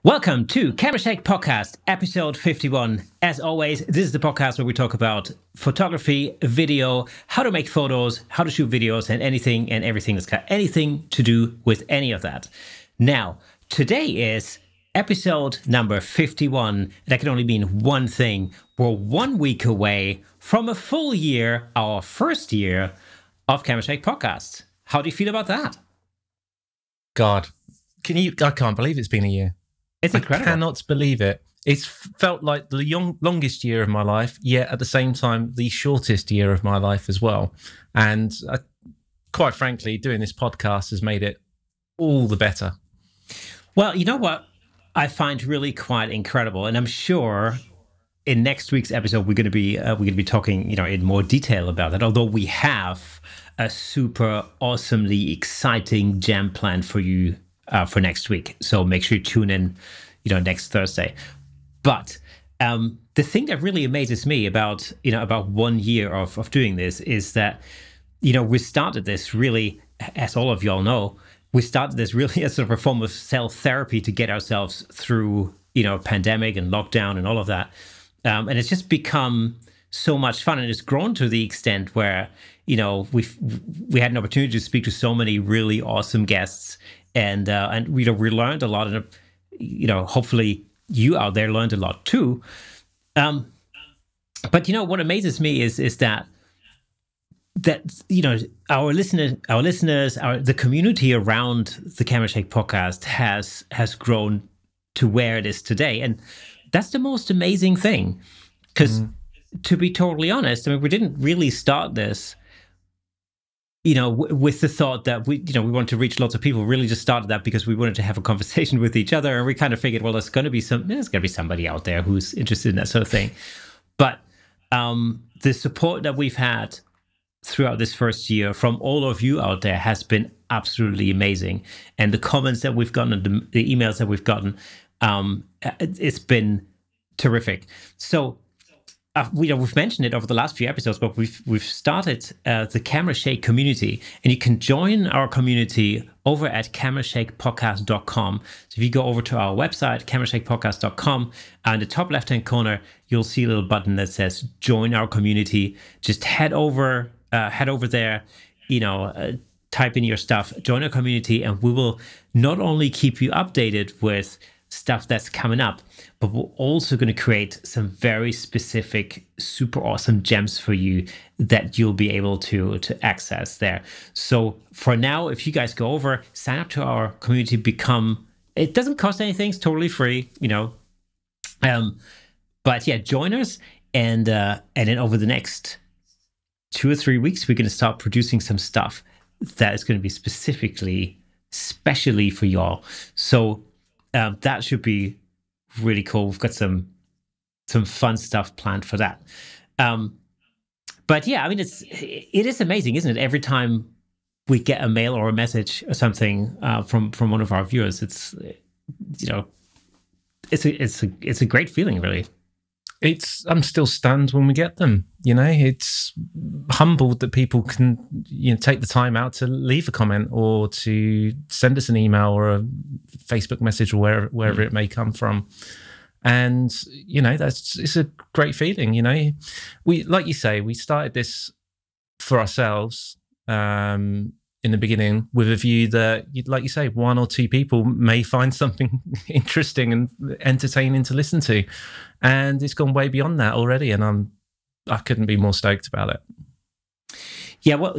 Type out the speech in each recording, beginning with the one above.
Welcome to Camera Shake Podcast, episode 51. As always, this is the podcast where we talk about photography, video, how to make photos, how to shoot videos, and anything and everything that's got anything to do with any of that. Now, today is episode number 51. That can only mean one thing. We're 1 week away from a full year, our first year of Camera Shake Podcast. How do you feel about that? God, I can't believe it's been a year. It's incredible. I cannot believe it. It's felt like the longest year of my life, yet at the same time, the shortest year of my life as well. And quite frankly, doing this podcast has made it all the better. Well, you know what I find really quite incredible, and I'm sure in next week's episode we're going to be talking, in more detail about that. Although we have a super awesomely exciting jam plan for you for next week, so make sure you tune in, next Thursday. But the thing that really amazes me about 1 year of doing this is that we started this really, as all of y'all know, we started this really as sort of a form of self-therapy to get ourselves through pandemic and lockdown and all of that, and it's just become so much fun, and it's grown to the extent where we had an opportunity to speak to so many really awesome guests. And we learned a lot, and hopefully you out there learned a lot too. But what amazes me is that our listeners, the community around the Camera Shake podcast has grown to where it is today, and that's the most amazing thing. Because to be totally honest, we didn't really start this with the thought that we want to reach lots of people. Really just started that because we wanted to have a conversation with each other, and we kind of figured, well, there's going to be somebody out there who's interested in that sort of thing. But the support that we've had throughout this first year from all of you out there has been absolutely amazing. And the comments that we've gotten and the emails that we've gotten, it's been terrific. So we've mentioned it over the last few episodes, but we've started the Camera Shake community, and you can join our community over at camerashakepodcast.com. So if you go over to our website, camerashakepodcast.com, in the top left-hand corner, you'll see a little button that says "Join Our Community." Just head over there, type in your stuff, join our community, and we will not only keep you updated with stuff that's coming up, but we're also going to create some very specific, super awesome gems for you that you'll be able to access there. So for now, if you guys go over, sign up to our community, it doesn't cost anything, it's totally free, but yeah, join us, and then over the next 2 or 3 weeks, we're going to start producing some stuff that is going to be specially for y'all. So that should be really cool. We've got some fun stuff planned for that. But yeah, it is amazing, isn't it? Every time we get a mail or a message or something from one of our viewers, it's a great feeling, really. I'm still stunned when we get them. It's humbled that people can take the time out to leave a comment or to send us an email or a Facebook message or wherever it may come from. And it's a great feeling. We, like you say, we started this for ourselves in the beginning with a view that, like you say, 1 or 2 people may find something interesting and entertaining to listen to. And it's gone way beyond that already, and I couldn't be more stoked about it. Yeah, well,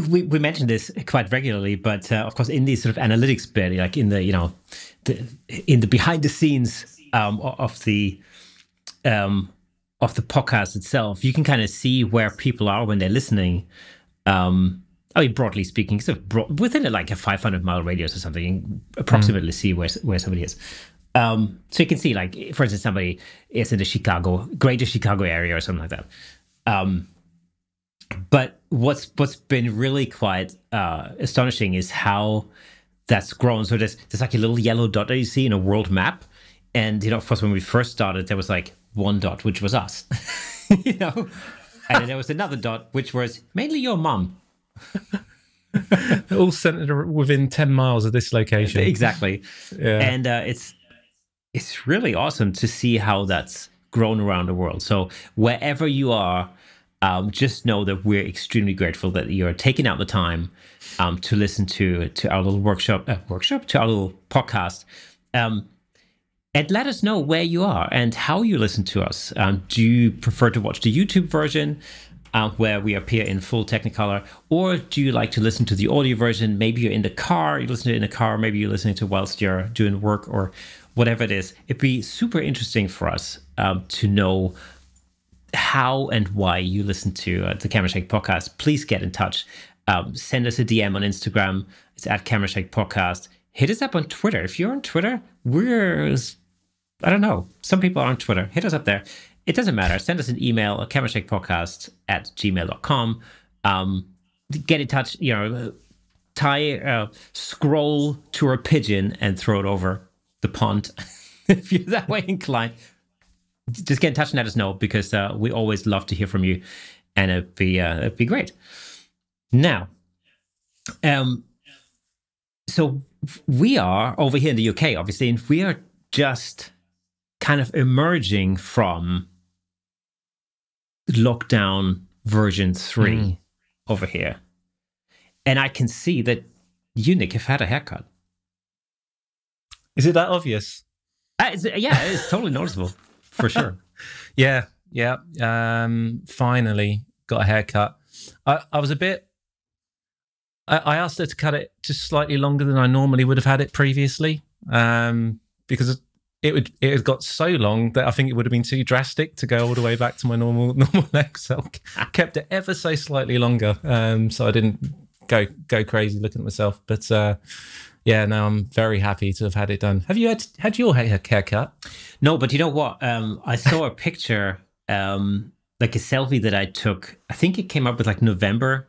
we mention this quite regularly, but of course, in these sort of analytics bit, like in the in the behind the scenes of the podcast itself, you can kind of see where people are when they're listening. Broadly speaking, within like a 500-mile radius or something, approximately see where somebody is. So you can see, like, for instance, somebody is in the greater Chicago area or something like that. But what's been really quite astonishing is how that's grown. So there's like a little yellow dot that you see in a world map. And, of course, when we first started, there was like one dot, which was us, And then there was another dot, which was mainly your mom. All centered within 10 miles of this location. Exactly. Yeah. And it's really awesome to see how that's grown around the world. So wherever you are, just know that we're extremely grateful that you're taking out the time to listen to our little to our little podcast. And let us know where you are and how you listen to us. Do you prefer to watch the YouTube version where we appear in full Technicolor? Or do you like to listen to the audio version? Maybe you're in the car, you listen to it in the car, maybe you're listening to whilst you're doing work or whatever it is. It'd be super interesting for us to know how and why you listen to the Camera Shake podcast. Please get in touch. Send us a DM on Instagram. It's at Camera Shake Podcast. Hit us up on Twitter. If you're on Twitter, I don't know. Some people are on Twitter. Hit us up there. It doesn't matter. Send us an email at camerashakepodcast@gmail.com. Get in touch, scroll to a pigeon and throw it over the pond. If you're that way inclined, just get in touch and let us know, because we always love to hear from you, and it'd be great. Now, so we are over here in the UK, obviously, and we are just kind of emerging from lockdown version 3 over here. And I can see that you, Nick, have had a haircut. Is it that obvious? It's totally noticeable, for sure. Yeah. Finally got a haircut. I was a bit... I asked her to cut it just slightly longer than I normally would have had it previously, because it had got so long that I think it would have been too drastic to go all the way back to my normal length. So I kept it ever so slightly longer, so I didn't go crazy looking at myself. But no, I'm very happy to have had it done. Have you had your haircut? No, but you know what? I saw a picture, like a selfie that I took. I think it came up with like November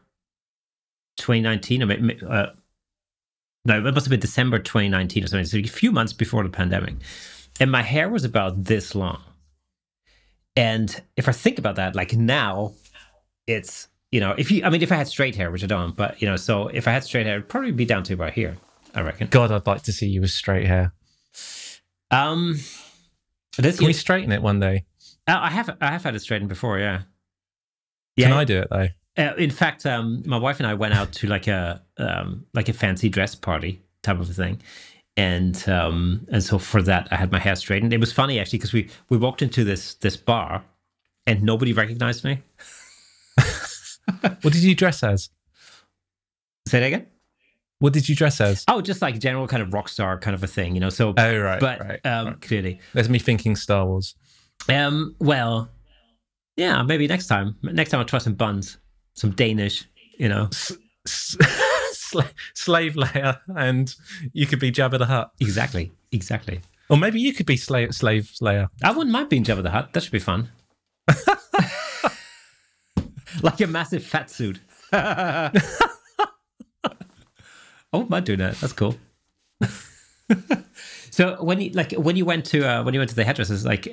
2019, or no, it must have been December 2019 or something. So a few months before the pandemic, and my hair was about this long. And if I think about that, like now, it's if I had straight hair, which I don't, but so if I had straight hair, it'd probably be down to about here, I reckon. God, I'd like to see you with straight hair. Can we straighten it one day? I have had it straightened before, yeah. Can I do it though? In fact, my wife and I went out to like a fancy dress party type of a thing, and so for that I had my hair straightened. It was funny actually, because we walked into this bar and nobody recognized me. What did you dress as? Say that again? What did you dress as? Oh, just like general kind of rock star kind of a thing, So right. But right. Clearly, there's me thinking Star Wars. Well, yeah, maybe next time. Next time I'll try some buns. Some Danish, slave layer, and you could be Jabba the Hutt. Exactly. Or maybe you could be slave layer. I wouldn't mind being Jabba the Hutt. That should be fun. Like a massive fat suit. I wouldn't mind doing that. That's cool. So when you went to the hairdressers, like.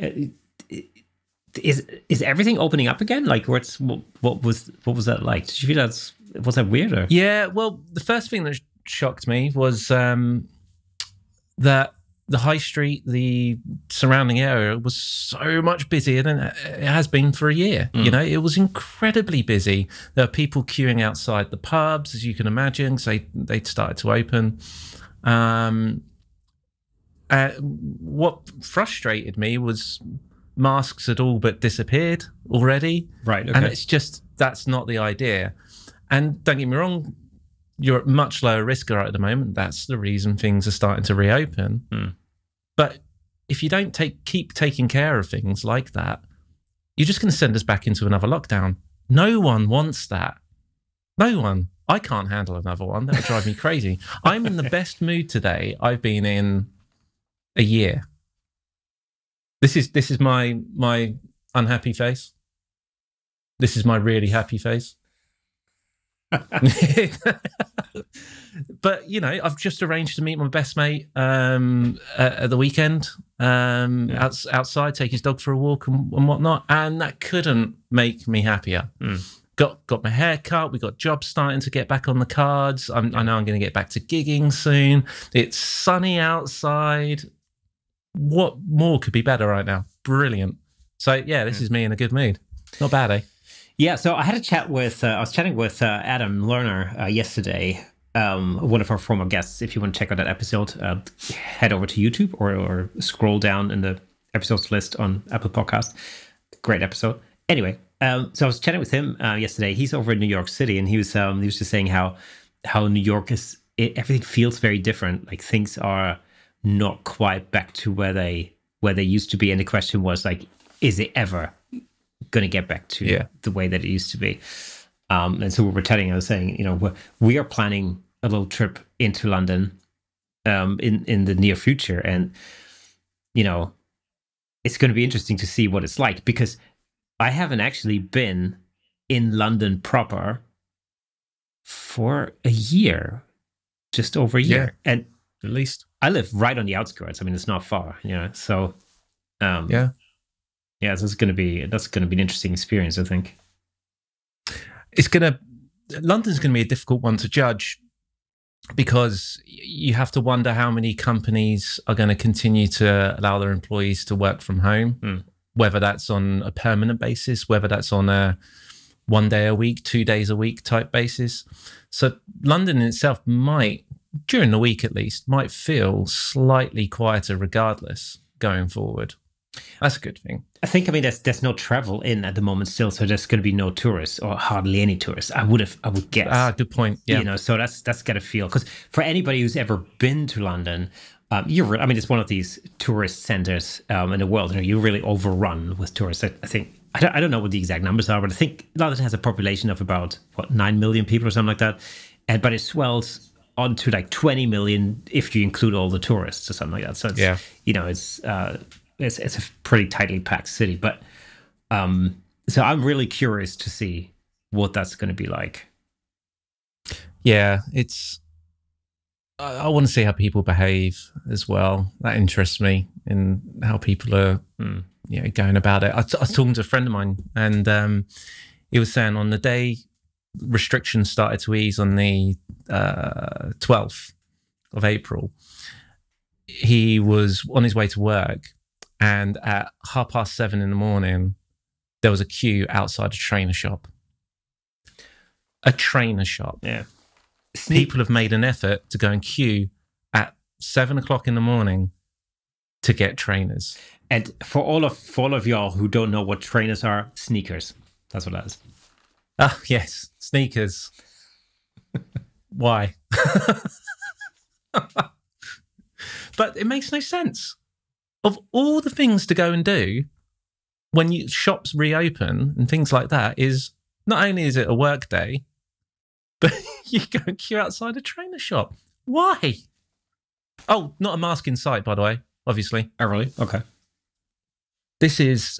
Is everything opening up again? Like, what was that like? Did you feel was that weird? Or? Yeah, well, the first thing that shocked me was that the high street, the surrounding area, was so much busier than it has been for a year. It was incredibly busy. There were people queuing outside the pubs, as you can imagine, because they'd started to open. What frustrated me was masks had all but disappeared already. Right, okay. And it's just, that's not the idea. And don't get me wrong, you're at much lower risk right at the moment. That's the reason things are starting to reopen. But if you don't keep taking care of things like that, you're just going to send us back into another lockdown. No one wants that. No one. I can't handle another one. That would drive me crazy. I'm in the best mood today I've been in a year. This is my unhappy face. This is my really happy face. But I've just arranged to meet my best mate at the weekend outside, take his dog for a walk and whatnot, and that couldn't make me happier. got my hair cut. We got jobs starting to get back on the cards. I know I'm going to get back to gigging soon. It's sunny outside. What more could be better right now? Brilliant. So yeah, this is me in a good mood. Not bad, eh? Yeah. So I had a chat with I was chatting with Adam Lerner yesterday. One of our former guests. If you want to check out that episode, head over to YouTube or scroll down in the episodes list on Apple Podcast. Great episode. Anyway, so I was chatting with him yesterday. He's over in New York City, and he was just saying how New York everything feels very different. Like things are not quite back to where they used to be. And the question was like, is it ever going to get back to the way that it used to be? And so we were chatting. I was saying, we are planning a little trip into London in the near future, and it's going to be interesting to see what it's like, because I haven't actually been in London proper for a year, just over a year. And at least I live right on the outskirts. I mean, it's not far, so so that's going to be an interesting experience, I think. London's going to be a difficult one to judge, because you have to wonder how many companies are going to continue to allow their employees to work from home, whether that's on a permanent basis, whether that's on a 1 day a week, 2 days a week type basis. So London in itself might, during the week at least, might feel slightly quieter regardless going forward. That's a good thing. I think, there's no travel in at the moment still, so there's going to be no tourists, or hardly any tourists. I would guess. Good point. Yeah. So that's got to feel, because for anybody who's ever been to London, it's one of these tourist centers in the world. You're really overrun with tourists. I think, I don't know what the exact numbers are, but I think London has a population of about 9 million people or something like that, but it swells onto like 20 million if you include all the tourists or something like that. So it's it's a pretty tightly packed city, but so I'm really curious to see what that's going to be like. Yeah, I want to see how people behave as well. That interests me, in how people are going about it. I was talking to a friend of mine, and he was saying on the day restrictions started to ease on the 12th of April, he was on his way to work, and at 7:30 in the morning, there was a queue outside a trainer shop. A trainer shop. Yeah. People have made an effort to go and queue at 7 o'clock in the morning to get trainers. And for all of y'all who don't know what trainers are, sneakers. That's what that is. Oh, yes. Sneakers. Why? But it makes no sense. Of all the things to go and do when shops reopen and things like that, is not only is it a work day, but you go and queue outside a trainer shop. Why? Oh, not a mask in sight, by the way, obviously. Oh, really? Okay. This is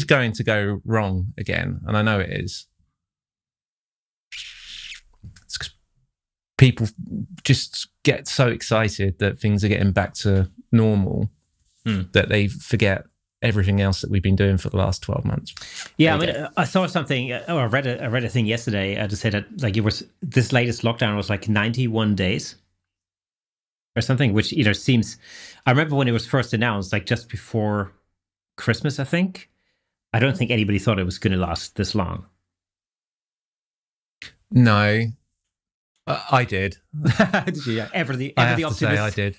going to go wrong again, and I know it is. It's 'cause people just get so excited that things are getting back to normal that they forget everything else that we've been doing for the last 12 months. Yeah, I saw something, I read a thing yesterday to say that like it was, this latest lockdown was like 91 days or something, which seems, I remember when it was first announced, like just before Christmas, I think. I don't think anybody thought it was going to last this long. No, I did. Did you? Yeah. Ever the I have to optimist? say I did.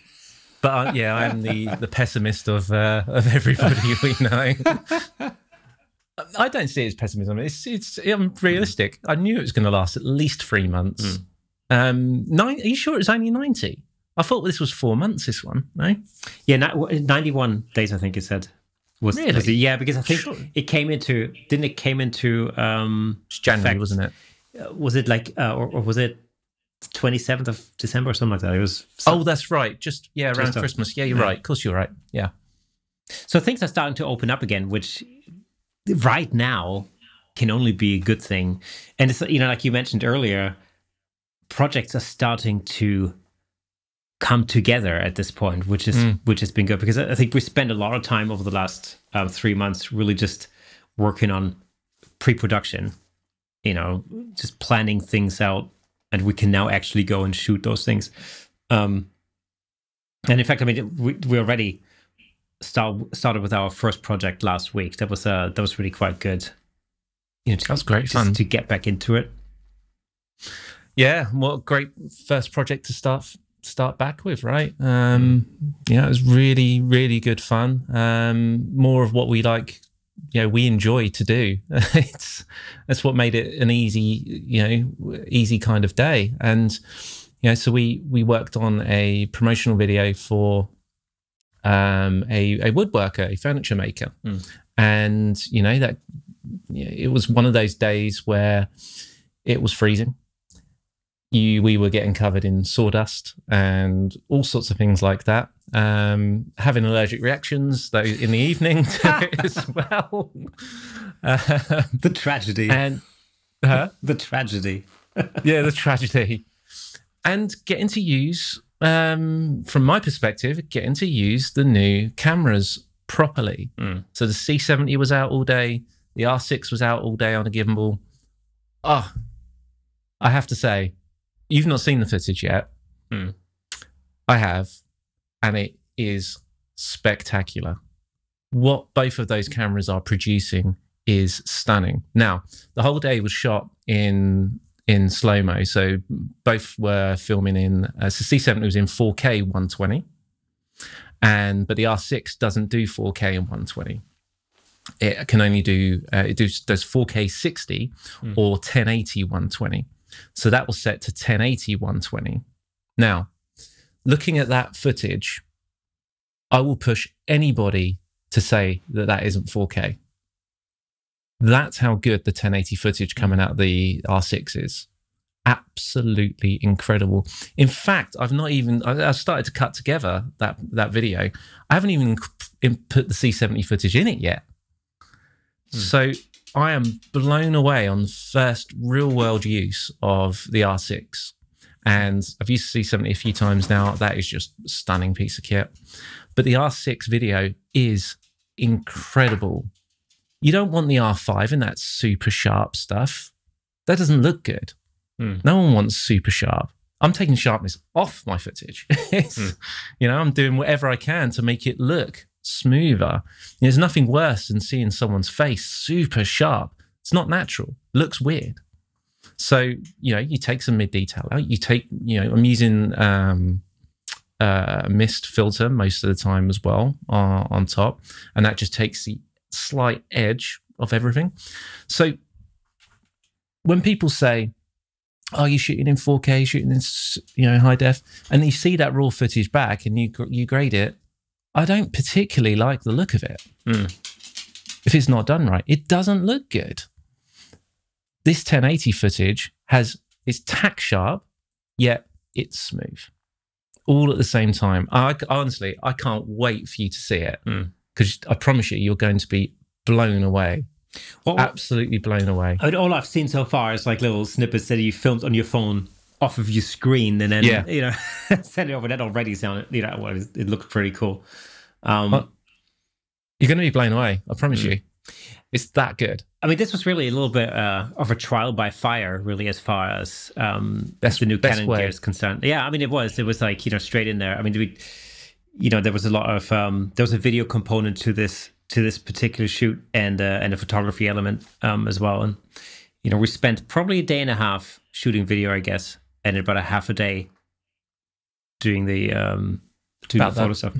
But I am the pessimist of everybody we know. I don't see it as pessimism. I'm realistic. I knew it was going to last at least 3 months. Are you sure it was only 90? I thought this was 4 months, this one, no? Yeah, 91 days, I think it said. Really? Yeah, because I think it came into, didn't it came into... It's January, wasn't it? Was it like, or was it 27th of December or something like that? It was. Oh, that's right. Around Christmas. Yeah, you're right. Of course, you're right. Yeah. So things are starting to open up again, which right now can only be a good thing. And it's like you mentioned earlier, projects are starting to come together at this point, which has been good, because I think we spent a lot of time over the last 3 months really just working on pre-production. you know, just planning things out, and we can now actually go and shoot those things. And in fact, I mean, we already started with our first project last week. That was really quite good. You know, that was great fun to get back into it. Yeah, what a great first project to start back with, right? Yeah, it was really, really good fun. More of what we like, you know, we enjoy to do. That's what made it an easy kind of day. And you know, so we worked on a promotional video for a woodworker, a furniture maker, and you know that it was one of those days where it was freezing. We were getting covered in sawdust and all sorts of things like that. Having allergic reactions though in the evening as well. The tragedy. And the tragedy. Yeah, the tragedy. And getting to use, from my perspective, getting to use the new cameras properly. So the C70 was out all day. The R6 was out all day on a gimbal. Oh, I have to say, you've not seen the footage yet. I have, and it is spectacular. What both of those cameras are producing is stunning. Now, the whole day was shot in slow-mo, so both were filming in, so C70 was in 4K 120, but the R6 doesn't do 4K and 120. It can only do, it does 4K 60 or 1080 120. So that was set to 1080 120. Now, looking at that footage, I will push anybody to say that that isn't 4K. That's how good the 1080 footage coming out of the R6 is. Absolutely incredible. In fact, I've started to cut together that video. I haven't even put the C70 footage in it yet. So I am blown away on the first real world use of the R6. And I've used C70 a few times now. That is just a stunning piece of kit. But the R6 video is incredible. You don't want the R5 in that super sharp stuff. That doesn't look good. No one wants super sharp. I'm taking sharpness off my footage. You know, I'm doing whatever I can to make it look smoother. There's nothing worse than seeing someone's face super sharp. It's not natural. It looks weird. So, you know, you take some mid detail out. You take, you know, I'm using a mist filter most of the time as well on top, and that just takes the slight edge of everything. So when people say, "Oh, you're shooting in 4K, shooting in, you know, high def," and you see that raw footage back and you grade it, I don't particularly like the look of it. If it's not done right, it doesn't look good. This 1080 footage is tack sharp, yet it's smooth, all at the same time. Honestly, I can't wait for you to see it, because I promise you're going to be blown away. Absolutely blown away. I mean, all I've seen so far is like little snippets that you filmed on your phone off of your screen, and then you know, send it over. That already sounded, you know, well, it looked pretty cool. Well, you're going to be blown away. I promise you. It's that good. I mean, this was really a little bit of a trial by fire, really, as far as the new Canon gear is concerned. Yeah, I mean, it was like, you know, straight in there. I mean, you know, there was a lot of there was a video component to this particular shoot, and a photography element as well. And you know, we spent probably a day and a half shooting video, I guess, and about a half a day doing the photo stuff.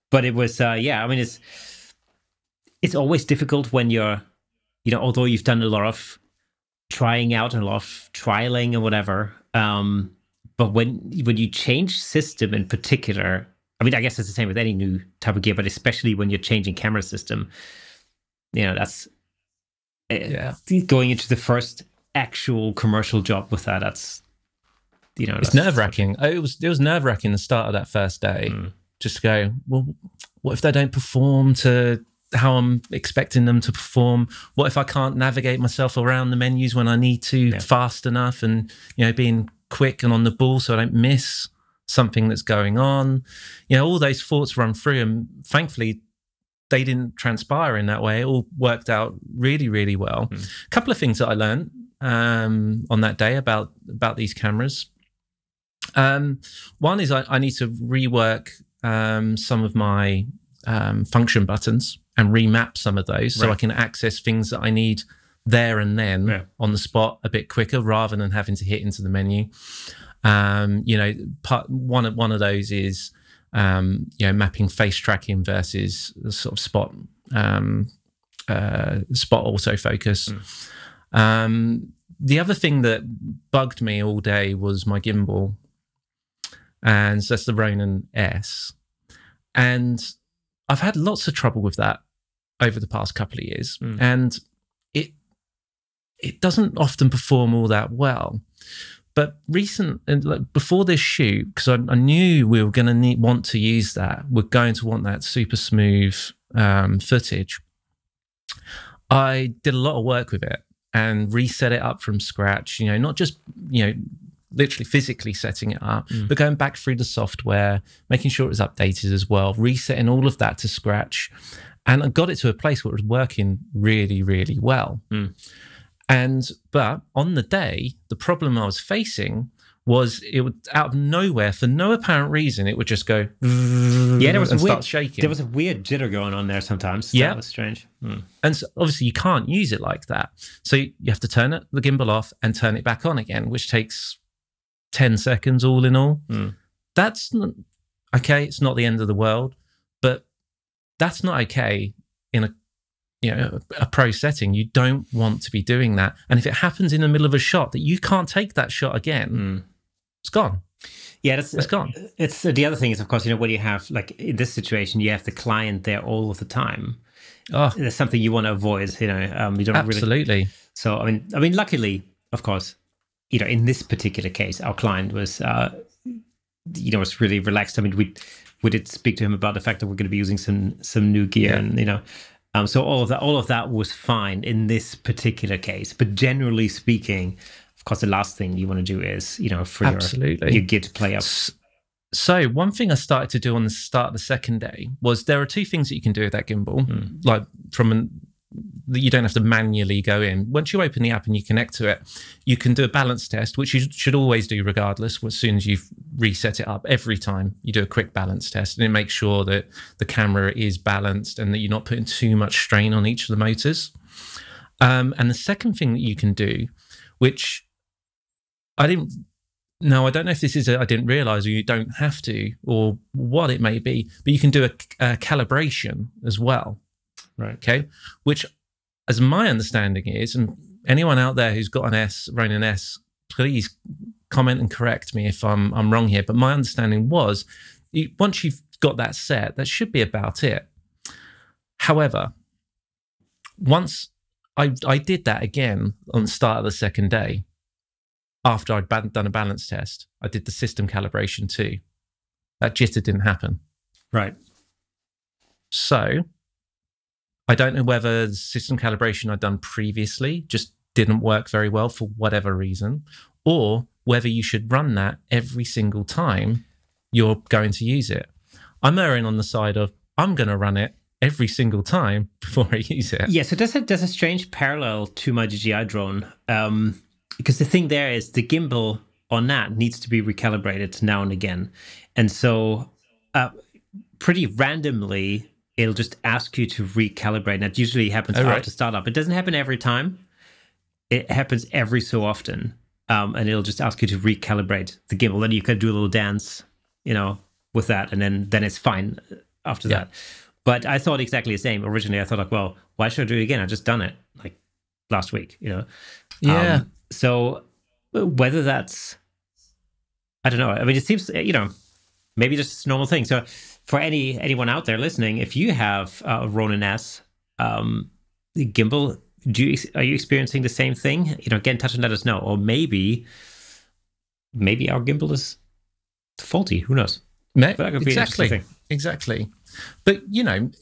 But it was yeah. I mean, it's always difficult when you're, you know, although you've done a lot of trying out and a lot of trialing and whatever, but when you change system in particular, I mean, I guess it's the same with any new type of gear, but especially when you're changing camera system, you know, that's going into the first actual commercial job with that. That's, you know, it's nerve-wracking. It was nerve-wracking the start of that first day. Just to go, well, what if they don't perform to how I'm expecting them to perform? What if I can't navigate myself around the menus when I need to fast enough, and, you know, being quick and on the ball so I don't miss something that's going on? You know, all those thoughts run through, and thankfully they didn't transpire in that way. It all worked out really, really well. A couple of things that I learned on that day about these cameras. One is I need to rework some of my function buttons and remap some of those so I can access things that I need there and then on the spot a bit quicker rather than having to hit into the menu. You know, one of those is you know, mapping face tracking versus sort of spot autofocus. The other thing that bugged me all day was my gimbal, and so that's the Ronin S. And I've had lots of trouble with that over the past couple of years, and it doesn't often perform all that well. But before this shoot, because I knew we were going to want to use that, we're going to want that super smooth footage. I did a lot of work with it and reset it up from scratch. You know, not just literally physically setting it up, but going back through the software, making sure it was updated as well, resetting all of that to scratch, and I got it to a place where it was working really, really well. But on the day, the problem I was facing was it would, out of nowhere, for no apparent reason, it would just go there was and start shaking. There was a weird jitter going on there sometimes. Yeah, that was strange. And so obviously you can't use it like that. So you have to turn the gimbal off and turn it back on again, which takes 10 seconds all in all. That's not, okay. It's not the end of the world, but that's not okay in a pro setting. You don't want to be doing that. And if it happens in the middle of a shot that you can't take that shot again, it's gone. Yeah, it's gone. It's the other thing is, of course, when you have, like in this situation, you have the client there all of the time. Oh, there's something you want to avoid. You don't absolutely. So I mean, luckily, of course, in this particular case, our client was, was really relaxed. I mean, we did speak to him about the fact that we're going to be using some new gear, and so all of that was fine in this particular case. But generally speaking, of course, the last thing you want to do is, for your gear to play up. So one thing I started to do on the start of the second day was there are two things that you can do with that gimbal, like you don't have to manually go in. Once you open the app and you connect to it, you can do a balance test, which you should always do regardless. As soon as you've reset it up, every time you do a quick balance test, and it makes sure that the camera is balanced and that you're not putting too much strain on each of the motors. And the second thing that you can do, which I don't know if this is I didn't realize, or you don't have to, or what it may be, but you can do a calibration as well. Right. Okay. Which, as my understanding is, and anyone out there who's got an Ronin S, please comment and correct me if I'm wrong here. But my understanding was, once you've got that set, that should be about it. However, once I did that again on the start of the second day, after I'd done a balance test, I did the system calibration too. That jitter didn't happen. Right. So I don't know whether the system calibration I'd done previously just didn't work very well for whatever reason, or whether you should run that every single time you're going to use it. I'm erring on the side of I'm going to run it every single time before I use it. Yeah, so there's a strange parallel to my DJI drone, because the thing there is the gimbal on that needs to be recalibrated now and again. And so pretty randomly, it'll just ask you to recalibrate. And that usually happens after startup. It doesn't happen every time. It happens every so often. And it'll just ask you to recalibrate the gimbal. Then you can do a little dance, with that. And then it's fine after that. But I thought exactly the same. Originally, I thought, like, well, why should I do it again? I just done it like last week, Yeah. So whether that's, I don't know. I mean, it seems, maybe just a normal thing. So for anyone out there listening, if you have a Ronin S gimbal, are you experiencing the same thing? Get in touch and let us know. Or maybe our gimbal is faulty. Who knows? That could be exactly. But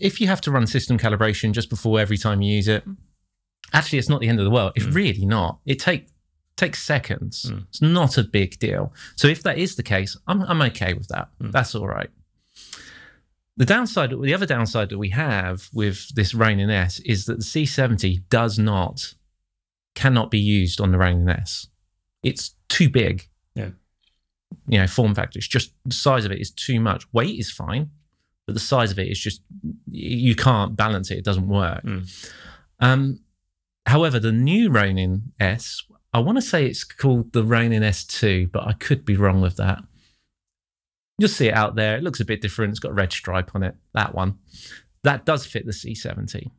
if you have to run system calibration just before every time you use it, actually, it's not the end of the world. It's really not. It takes seconds. It's not a big deal. So if that is the case, I'm okay with that. That's all right. The other downside that we have with this Ronin S is that the C70 cannot be used on the Ronin S. It's too big. Yeah. You know, form factor. It's just the size of it is too much. Weight is fine, but the size of it is just, you can't balance it. It doesn't work. However, the new Ronin S, I want to say it's called the Ronin S2, but I could be wrong with that. You'll see it out there. It looks a bit different. It's got a red stripe on it. That one. That does fit the C70.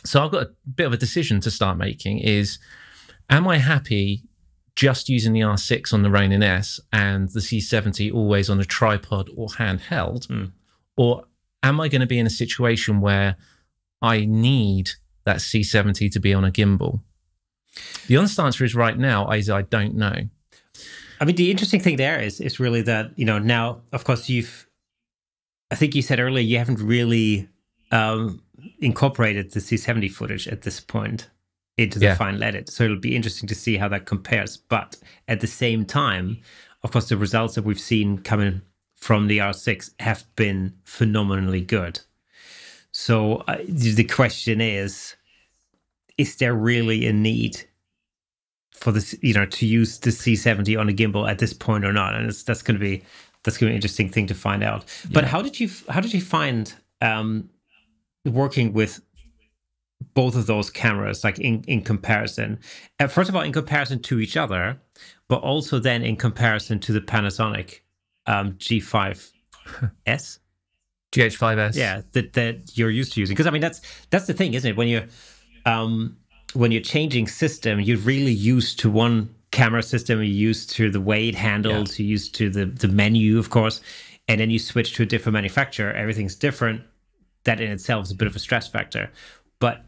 So I've got a bit of a decision to start making is, am I happy just using the R6 on the Ronin S and the C70 always on a tripod or handheld? Or am I going to be in a situation where I need that C70 to be on a gimbal? The honest answer is right now, I don't know. I mean, the interesting thing there is really that, you know, now, of course, I think you said earlier, you haven't really incorporated the C70 footage at this point into the final edit. So it'll be interesting to see how that compares. But at the same time, of course, the results that we've seen coming from the R6 have been phenomenally good. So the question is there really a need for this, you know, to use the C70 on a gimbal at this point or not? And that's going to be an interesting thing to find out. Yeah. But how did you find working with both of those cameras, like in comparison? First of all, in comparison to each other, but also then in comparison to the Panasonic G5S. GH5S. Yeah, that you're used to using. Because I mean, that's the thing, isn't it? When you're changing system, you're really used to one camera system. You're used to the way it handles. You're used to the menu, of course, and then you switch to a different manufacturer. Everything's different. That in itself is a bit of a stress factor. But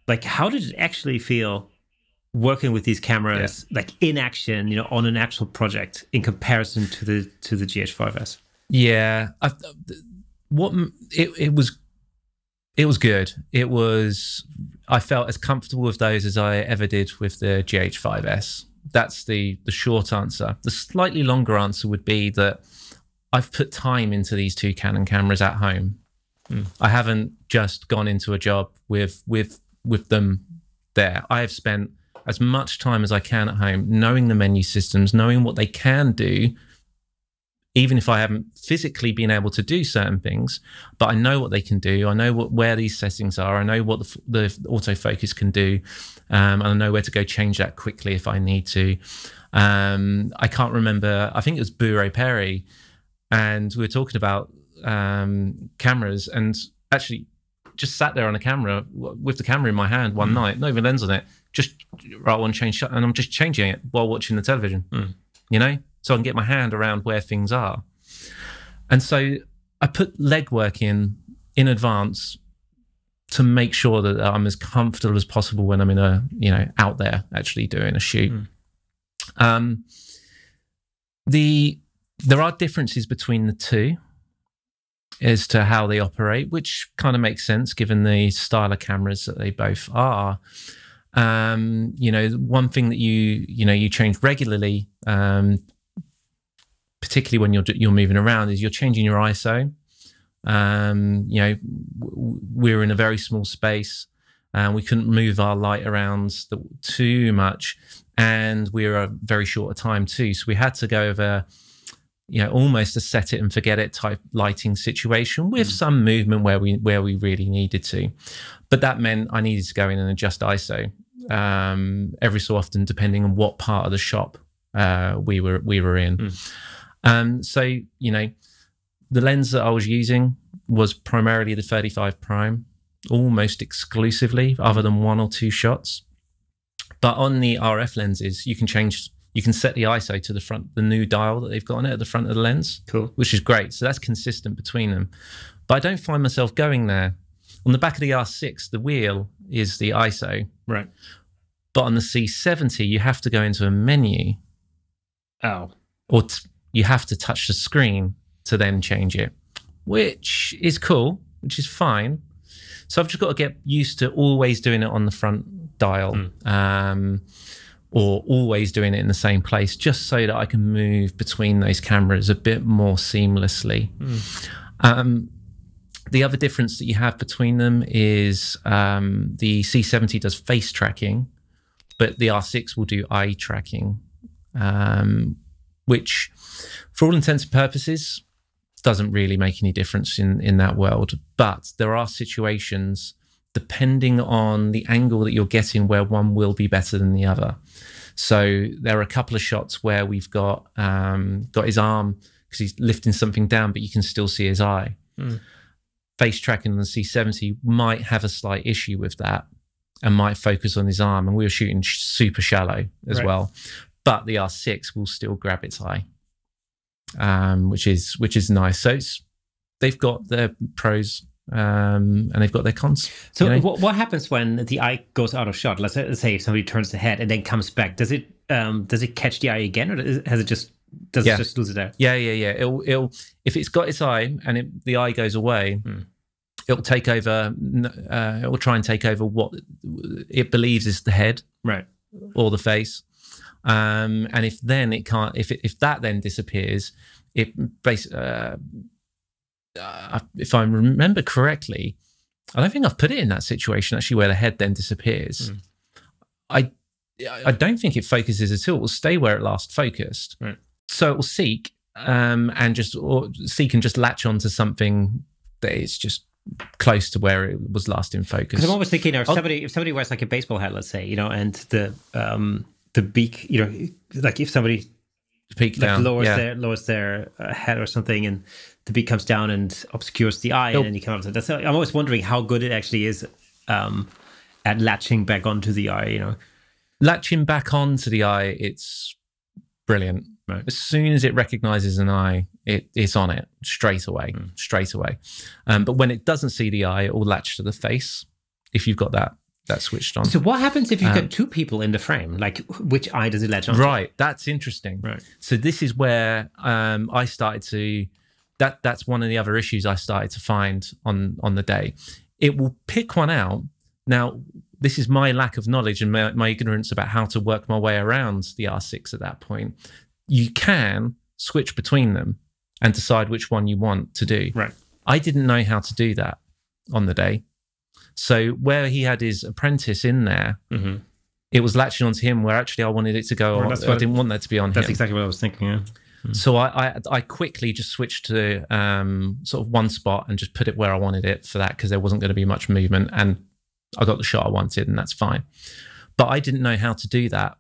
like, how did it actually feel working with these cameras, like in action, you know, on an actual project in comparison to the GH5S? Yeah, it was good. I felt as comfortable with those as I ever did with the GH5S. That's the short answer. The slightly longer answer would be that I've put time into these two Canon cameras at home. I haven't just gone into a job with them there. I have spent as much time as I can at home knowing the menu systems, knowing what they can do, even if I haven't physically been able to do certain things, but I know what they can do. I know where these settings are. I know what the autofocus can do, and I know where to go change that quickly if I need to. I can't remember. I think it was Bure Perry, and we were talking about cameras, and actually just sat there on a camera with the camera in my hand one night, no even lens on it. Just I want to change, and I'm just changing it while watching the television. You know. So I can get my hand around where things are. And so I put legwork in advance to make sure that I'm as comfortable as possible when I'm in out there actually doing a shoot. There are differences between the two as to how they operate, which kind of makes sense given the style of cameras that they both are. One thing that you change regularly, particularly when you're moving around, is you're changing your ISO. We're in a very small space, and we couldn't move our light around too much, and we were a very short time too. So we had to go over, almost a set it and forget it type lighting situation with some movement where we really needed to. But that meant I needed to go in and adjust ISO every so often, depending on what part of the shop we were in. So, the lens that I was using was primarily the 35 prime, almost exclusively, other than one or two shots. But on the RF lenses, you can set the ISO to the front, the new dial that they've got on it at the front of the lens, cool, which is great. So that's consistent between them. But I don't find myself going there. On the back of the R6, the wheel is the ISO. Right. But on the C70, you have to go into a menu. Oh. Or you have to touch the screen to then change it, which is cool, which is fine. So I've just got to get used to always doing it on the front dial, or always doing it in the same place, just so that I can move between those cameras a bit more seamlessly. The other difference that you have between them is the C70 does face tracking, but the R6 will do eye tracking, which for all intents and purposes doesn't really make any difference in that world. But there are situations, depending on the angle that you're getting, where one will be better than the other. So there are a couple of shots where we've got his arm because he's lifting something down, but you can still see his eye. Face tracking on the C70 might have a slight issue with that and might focus on his arm. And we were shooting super shallow as well. But the R6 will still grab its eye, which is nice. So they've got their pros and they've got their cons. So what happens when the eye goes out of shot? Let's say if somebody turns the head and then comes back, does it catch the eye again, or has it just it just lose it out? Yeah. It'll if it's got its eye and the eye goes away, it'll take over. It will try and take over what it believes is the head, right, or the face. And if then it can't, if that then disappears, it basically. If I remember correctly, I don't think I've put it in that situation actually where the head then disappears. I don't think it focuses at all. It will stay where it last focused. Right. So it will seek and just latch onto something that is just close to where it was last in focus. Because I'm always thinking, if somebody wears like a baseball hat, let's say, and the beak, like if somebody peek down, lowers their head or something, and the beak comes down and obscures the eye, and then you come up to that. I'm always wondering how good it actually is at latching back onto the eye. Latching back onto the eye, it's brilliant. Right. As soon as it recognizes an eye, it's on it straight away. But when it doesn't see the eye, it will latch to the face if you've got that switched on. So what happens if you've got two people in the frame? Like, which eye does it latch on? Right, that's interesting. Right. So this is where I started to. That's one of the other issues I started to find on the day. It will pick one out. Now, this is my lack of knowledge and my ignorance about how to work my way around the R6 at that point. You can switch between them and decide which one you want to do. Right. I didn't know how to do that on the day. So where he had his apprentice in there, it was latching onto him where actually I wanted it to go on. I didn't want that to be on him. That's exactly what I was thinking, yeah. So I quickly just switched to sort of one spot and just put it where I wanted it for that, because there wasn't going to be much movement, and I got the shot I wanted, and that's fine. But I didn't know how to do that.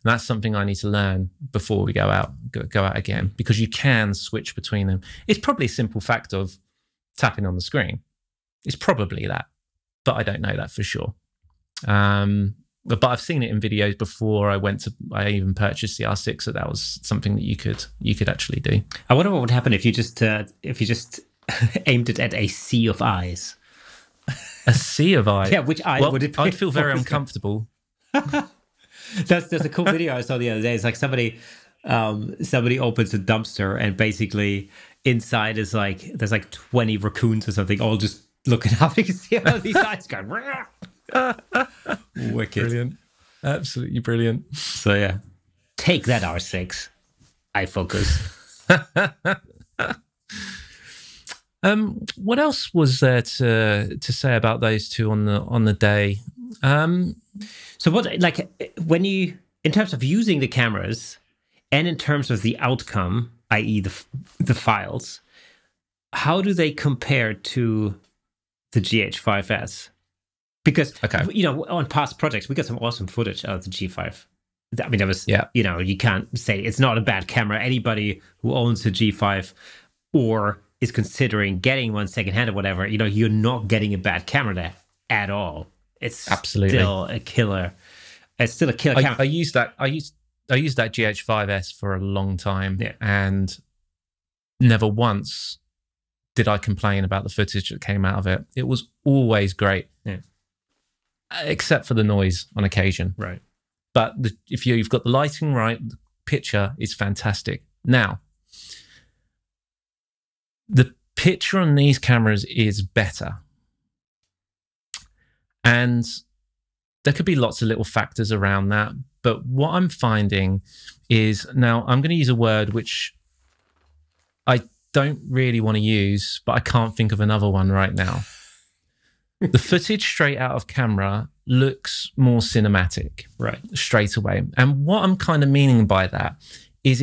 And that's something I need to learn before we go out again, because you can switch between them. It's probably a simple fact of tapping on the screen. It's probably that, but I don't know that for sure. But I've seen it in videos before I even purchased the R6, that was something that you could actually do. I wonder what would happen if you just aimed it at a sea of eyes. A sea of eyes? Yeah, which eye would it be? I'd feel very uncomfortable. There's a cool video I saw the other day. It's like somebody opens a dumpster, and basically inside is there's 20 raccoons or something, all just looking up. You can see all these eyes going. Wicked. Brilliant. Absolutely brilliant. So yeah, take that R6. Eye focus. What else was there to say about those two on the day? So what, when you, in terms of using the cameras and in terms of the outcome, i.e. the files, how do they compare to the GH5S? Because, on past projects, we got some awesome footage out of the G5. I mean, that was, you can't say it's not a bad camera. Anybody who owns a G5 or is considering getting one secondhand or whatever, you're not getting a bad camera there at all. It's absolutely still a killer. It's still a killer camera. I used that GH5S for a long time, and never once did I complain about the footage that came out of it. It was always great. Yeah. Except for the noise on occasion. Right. But if you've got the lighting right, the picture is fantastic. Now, the picture on these cameras is better. And there could be lots of little factors around that. But what I'm finding is, now I'm going to use a word which I don't really want to use, but I can't think of another one right now. The footage straight out of camera looks more cinematic, right, straight away. And what I'm kind of meaning by that is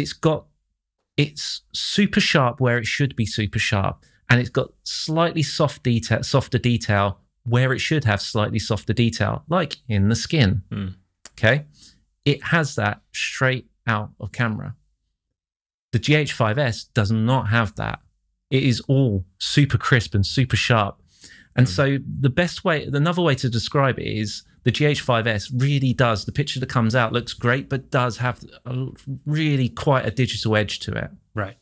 it's super sharp where it should be super sharp, and it's got slightly softer detail where it should have slightly softer detail, like in the skin. Okay, it has that straight out of camera. The GH5S does not have that. It is all super crisp and super sharp. And so another way to describe it is the GH5S really does, the picture that comes out looks great, but does have really quite a digital edge to it. Right.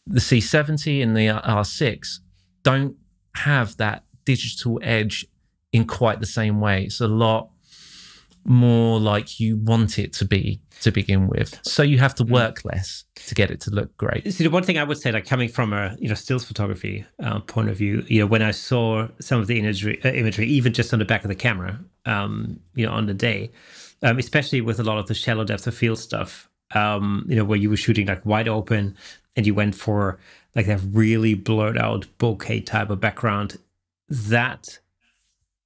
The C70 and the R6 don't have that digital edge in quite the same way. It's a lot more like you want it to be to begin with. So you have to work less to get it to look great. See, the one thing I would say, like coming from a stills photography point of view, when I saw some of the imagery, even just on the back of the camera, on the day, especially with a lot of the shallow depth of field stuff, where you were shooting like wide open and you went for like that really blurred out bokeh type of background, that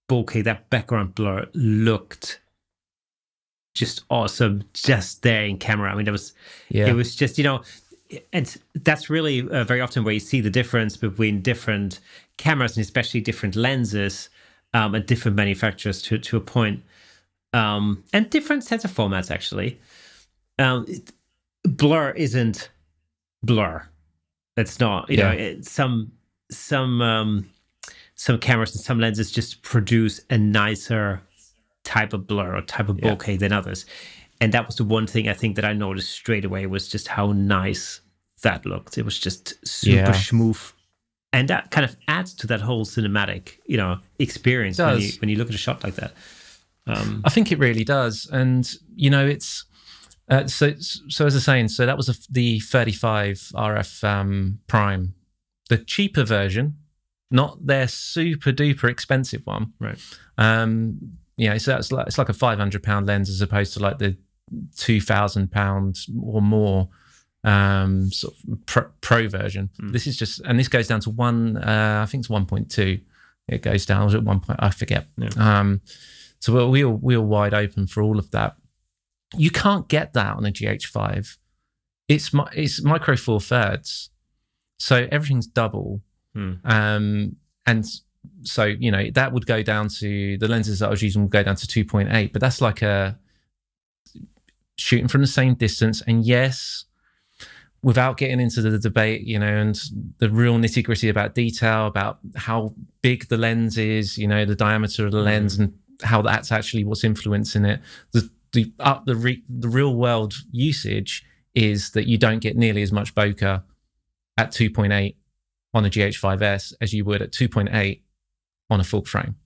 bokeh, that background blur looked just awesome just there in camera. I mean, it was just, and that's really very often where you see the difference between different cameras and especially different lenses and different manufacturers to a point, and different sets of formats actually. Blur isn't blur. It's not, some cameras and some lenses just produce a nicer type of blur or type of bokeh than others. And that was the one thing I think that I noticed straight away was just how nice that looked. It was just super smooth. And that kind of adds to that whole cinematic, experience when you look at a shot like that. I think it really does. And, it's, so as I was saying, so that was the 35 RF Prime, the cheaper version, not their super duper expensive one. Right. So it's like a £500 lens as opposed to like the £2,000 or more sort of pro version. This is just, and this goes down to I think it's 1.2. It goes down. Was it 1. I forget. Yeah. So we were wide open for all of that. You can't get that on a GH5. It's micro four thirds, so everything's double. And so, that would go down to, the lenses that I was using would go down to 2.8, but that's like shooting from the same distance. And yes, without getting into the debate, and the real nitty gritty about detail, about how big the lens is, the diameter of the lens and how that's actually what's influencing it. The real world usage is that you don't get nearly as much bokeh at 2.8 on a GH5S as you would at 2.8 on a full frame.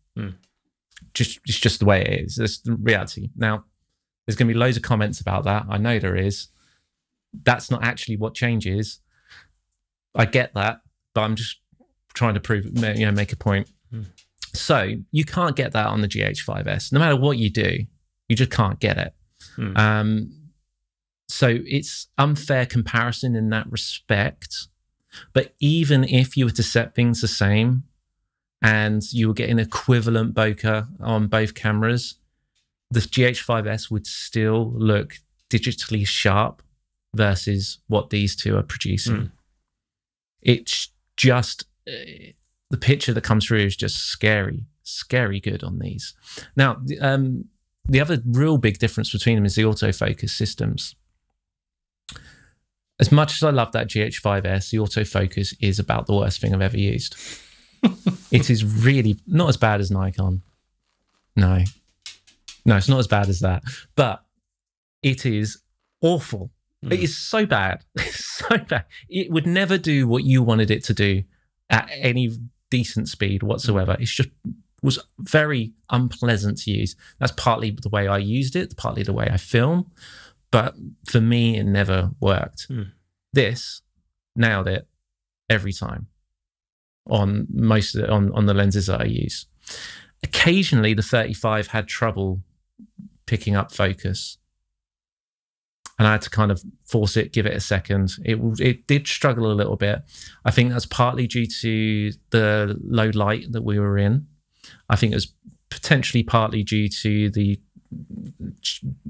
It's just the way it is. That's the reality. Now, there's going to be loads of comments about that. I know there is. That's not actually what changes. I get that, but I'm just trying to make a point. So you can't get that on the GH5S. No matter what you do, you just can't get it. So it's unfair comparison in that respect. But even if you were to set things the same and you were getting equivalent bokeh on both cameras, the GH5S would still look digitally sharp versus what these two are producing. It's just, the picture that comes through is just scary good on these. Now, the other real big difference between them is the autofocus systems. As much as I love that GH5S, the autofocus is about the worst thing I've ever used. It is really not as bad as Nikon. No, it's not as bad as that. But it is awful. It is so bad. It's so bad. It would never do what you wanted it to do at any decent speed whatsoever. It's just was very unpleasant to use. That's partly the way I used it, partly the way I film. But for me, it never worked. This nailed it every time on most of on the lenses that I use. Occasionally, the 35 had trouble picking up focus. and I had to kind of force it, give it a second. It did struggle a little bit. I think that's partly due to the low light that we were in. I think it was potentially partly due to the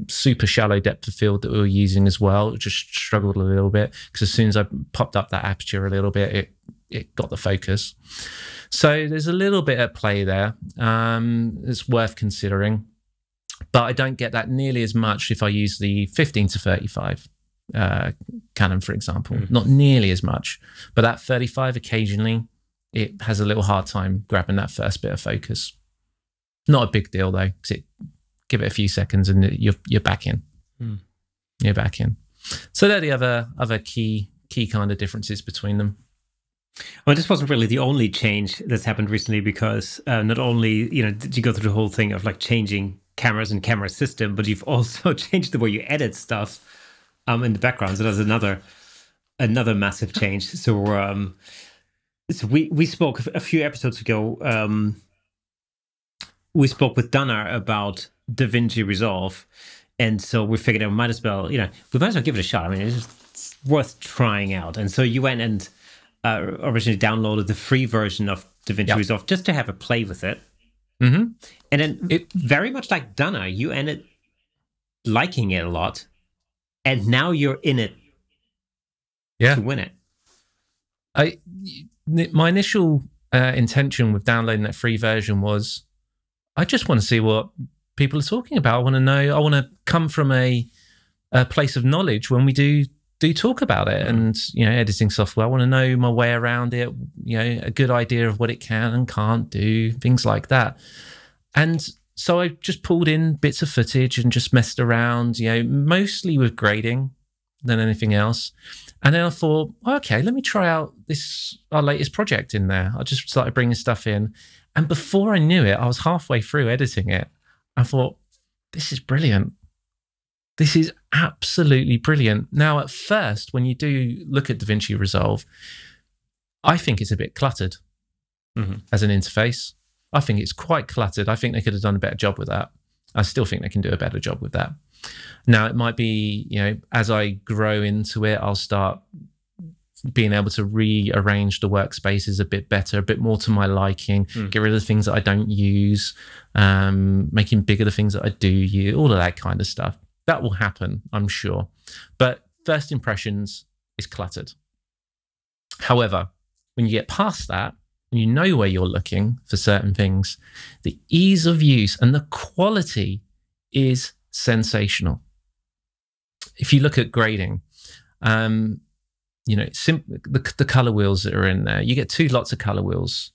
super shallow depth of field that we were using as well. It just struggled a little bit because as soon as I popped up that aperture a little bit, it got the focus. So there's a little bit at play there. It's worth considering, but I don't get that nearly as much if I use the 15 to 35 Canon, for example. Not nearly as much, but at 35 occasionally, it has a little hard time grabbing that first bit of focus. Not a big deal though, because give it a few seconds and you're back in. You're back in. So they're the other key kind of differences between them. Well, this wasn't really the only change that's happened recently, because not only did you go through the whole thing of like changing cameras and camera system, but you've also changed the way you edit stuff in the background. So that's another massive change. So we spoke a few episodes ago. We spoke with Dana about DaVinci Resolve, and so we figured we might as well give it a shot. I mean, it's worth trying out. And so you went and originally downloaded the free version of DaVinci Resolve just to have a play with it. And then very much like Dana, you ended liking it a lot, and now you're in it to win it. My initial intention with downloading that free version was I just want to see what people are talking about. I want to know. I want to come from a place of knowledge when we do talk about it, and editing software. I want to know my way around it. A good idea of what it can and can't do, things like that. And so I just pulled in bits of footage and just messed around. Mostly with grading than anything else. And then I thought, okay, let me try out our latest project in there. I just started bringing stuff in. And before I knew it, I was halfway through editing it. I thought, this is brilliant. This is absolutely brilliant. Now, at first, when you do look at DaVinci Resolve, I think it's a bit cluttered as an interface. I think it's quite cluttered. I think they could have done a better job with that. I still think they can do a better job with that. Now, it might be, as I grow into it, I'll start being able to rearrange the workspaces a bit better, a bit more to my liking, get rid of the things that I don't use, making bigger the things that I do use, all of that kind of stuff. That will happen, I'm sure. But first impressions is cluttered. However, when you get past that, and you know where you're looking for certain things, the ease of use and the quality is sensational. If you look at grading, the color wheels that are in there, you get 2 lots of color wheels.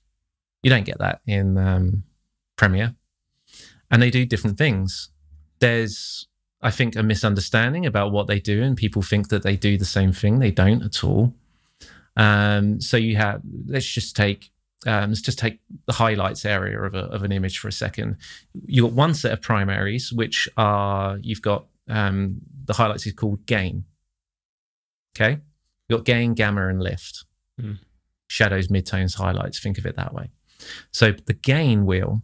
You don't get that in Premiere, and they do different things. There's, I think, a misunderstanding about what they do, and people think that they do the same thing. They don't at all. So you have, let's just take the highlights area of an image for a second. You've got one set of primaries, which are, you've got, the highlights is called gain. Okay. You've got gain, gamma, and lift. Shadows, midtones, highlights. Think of it that way. So the gain wheel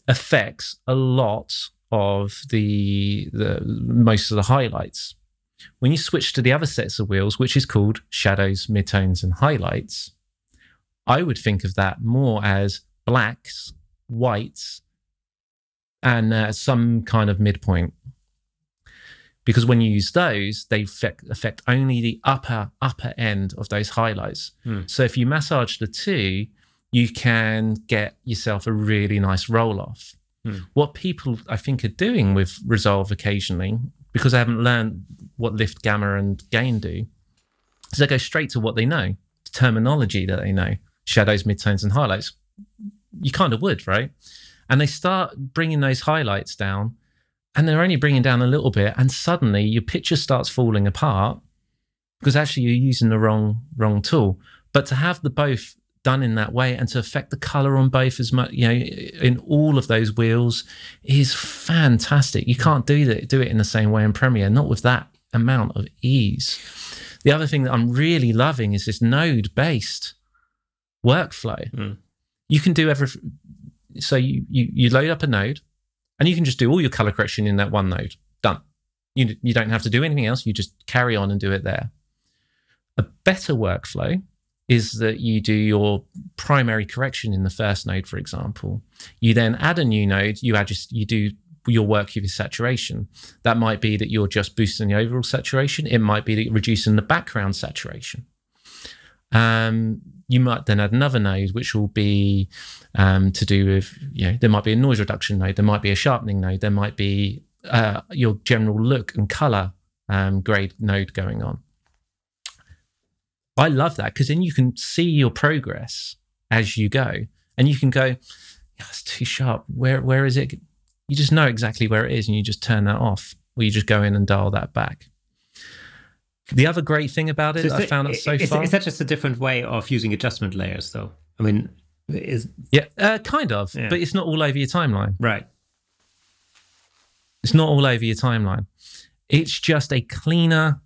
affects a lot of the most of the highlights. When you switch to the other sets of wheels, which is called shadows, midtones, and highlights, I would think of that more as blacks, whites, and some kind of midpoint. Because when you use those, they affect only the upper end of those highlights. So if you massage the two, you can get yourself a really nice roll-off. What people, I think, are doing with Resolve occasionally, because they haven't learned what lift, gamma, and gain do, is they go straight to what they know, the terminology that they know, shadows, midtones, and highlights. You kind of would, right? And they start bringing those highlights down, and they're only bringing down a little bit, and suddenly your picture starts falling apart because actually you're using the wrong tool. But to have the both done in that way and to affect the color on both as much, in all of those wheels, is fantastic. You can't do it in the same way in Premiere, not with that amount of ease. The other thing that I'm really loving is this node-based workflow. You can do everything. So you load up a node, and you can just do all your color correction in that one node. Done. You don't have to do anything else. You just carry on and do it there. A better workflow is that you do your primary correction in the first node, for example. You then add a new node, you do your work with your saturation. That might be that you're just boosting the overall saturation. It might be that you're reducing the background saturation. You might then add another node, which will be to do with, there might be a noise reduction node, there might be a sharpening node, there might be your general look and color grade node going on. I love that, because then you can see your progress as you go, and you can go, yeah, it's too sharp. Where is it? You just know exactly where it is, and you just turn that off, or you just go in and dial that back. The other great thing about it, I found it so far. Is that just a different way of using adjustment layers, though? I mean, kind of, but it's not all over your timeline. Right. It's not all over your timeline. It's just a cleaner,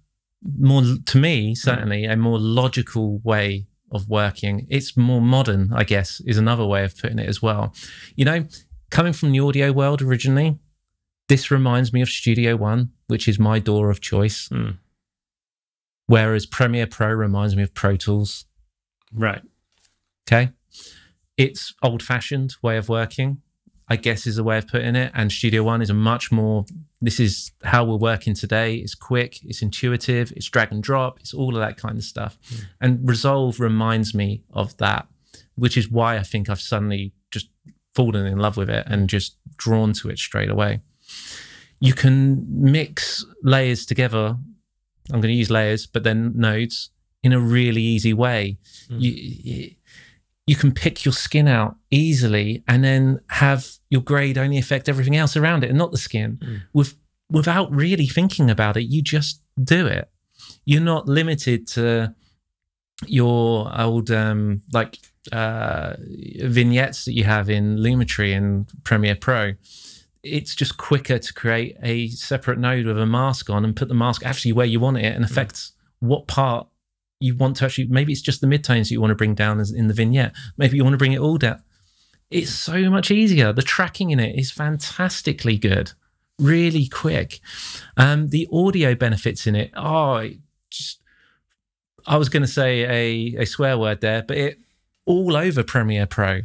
more, to me, certainly, a more logical way of working. It's more modern, I guess, is another way of putting it as well. Coming from the audio world originally, this reminds me of Studio One, which is my DAW of choice. Whereas Premiere Pro reminds me of Pro Tools. Right. Okay. It's old-fashioned way of working, I guess, is a way of putting it. And Studio One is a much more, this is how we're working today. It's quick, it's intuitive, it's drag and drop, it's all of that kind of stuff. And Resolve reminds me of that, which is why I think I've suddenly just fallen in love with it and just drawn to it straight away. You can mix layers together. I'm going to use layers, but then nodes in a really easy way. You can pick your skin out easily and then have your grade only affect everything else around it and not the skin. Without really thinking about it, you just do it. You're not limited to your old vignettes that you have in Lumetri and Premiere Pro. It's just quicker to create a separate node with a mask on and put the mask actually where you want it and affects what part you want to actually, maybe it's just the midtones that you want to bring down in the vignette. Maybe you want to bring it all down. It's so much easier. The tracking in it is fantastically good, really quick. The audio benefits in it, I was going to say a swear word there, but it all over Premiere Pro.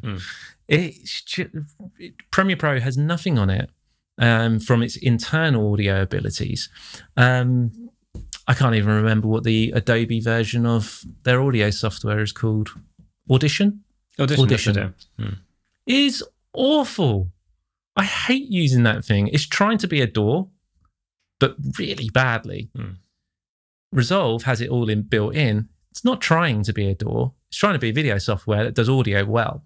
Premiere Pro has nothing on it from its internal audio abilities. I can't even remember what the Adobe version of their audio software is called. Audition is awful. I hate using that thing. It's trying to be a DAW, but really badly. Resolve has it all built in. It's not trying to be a DAW. It's trying to be video software that does audio well.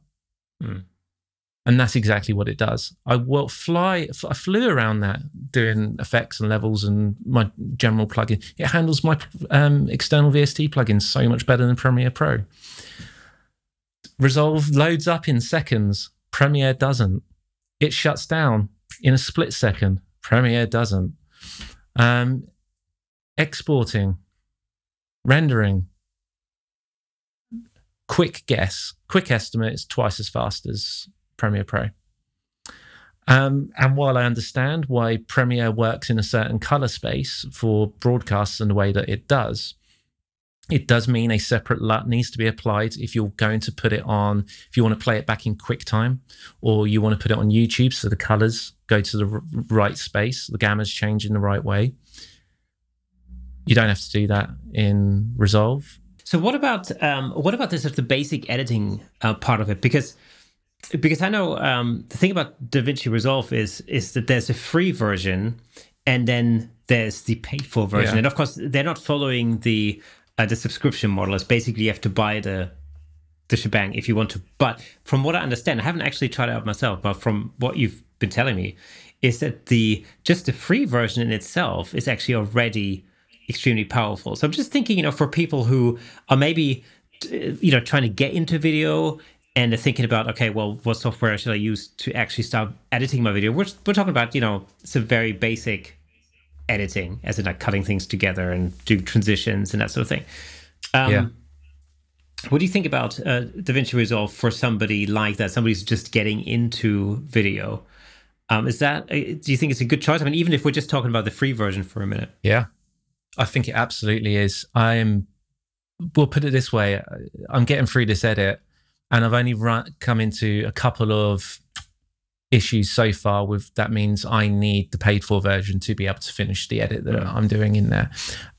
And that's exactly what it does. I flew around that doing effects and levels and my general plugin. It handles my external VST plugins so much better than Premiere Pro. Resolve loads up in seconds. Premiere doesn't. It shuts down in a split second. Premiere doesn't. Exporting, rendering, quick estimate is twice as fast as Premiere Pro. And while I understand why Premiere works in a certain color space for broadcasts and the way that it does mean a separate LUT needs to be applied if you're going to put it on, if you want to play it back in QuickTime, or you want to put it on YouTube so the colors go to the right space, the gammas change in the right way. You don't have to do that in Resolve. So what about this of the basic editing part of it? Because I know the thing about DaVinci Resolve is that there's a free version and then there's the paid for version. And of course, they're not following the subscription model. It's basically you have to buy the shebang if you want to. But from what I understand, I haven't actually tried it out myself, but from what you've been telling me, is that just the free version in itself is actually already extremely powerful. So I'm just thinking, for people who are maybe, trying to get into video and they're thinking about, okay, well, what software should I use to actually start editing my video? We're talking about, some very basic editing, as in like cutting things together and doing transitions and that sort of thing. What do you think about DaVinci Resolve for somebody like that, somebody who's just getting into video? Is that, do you think it's a good choice? I mean, even if we're just talking about the free version for a minute. Yeah, I think it absolutely is. We'll put it this way. I'm getting through this edit and I've only come into a couple of issues so far with that means I need the paid for version to be able to finish the edit that I'm doing in there.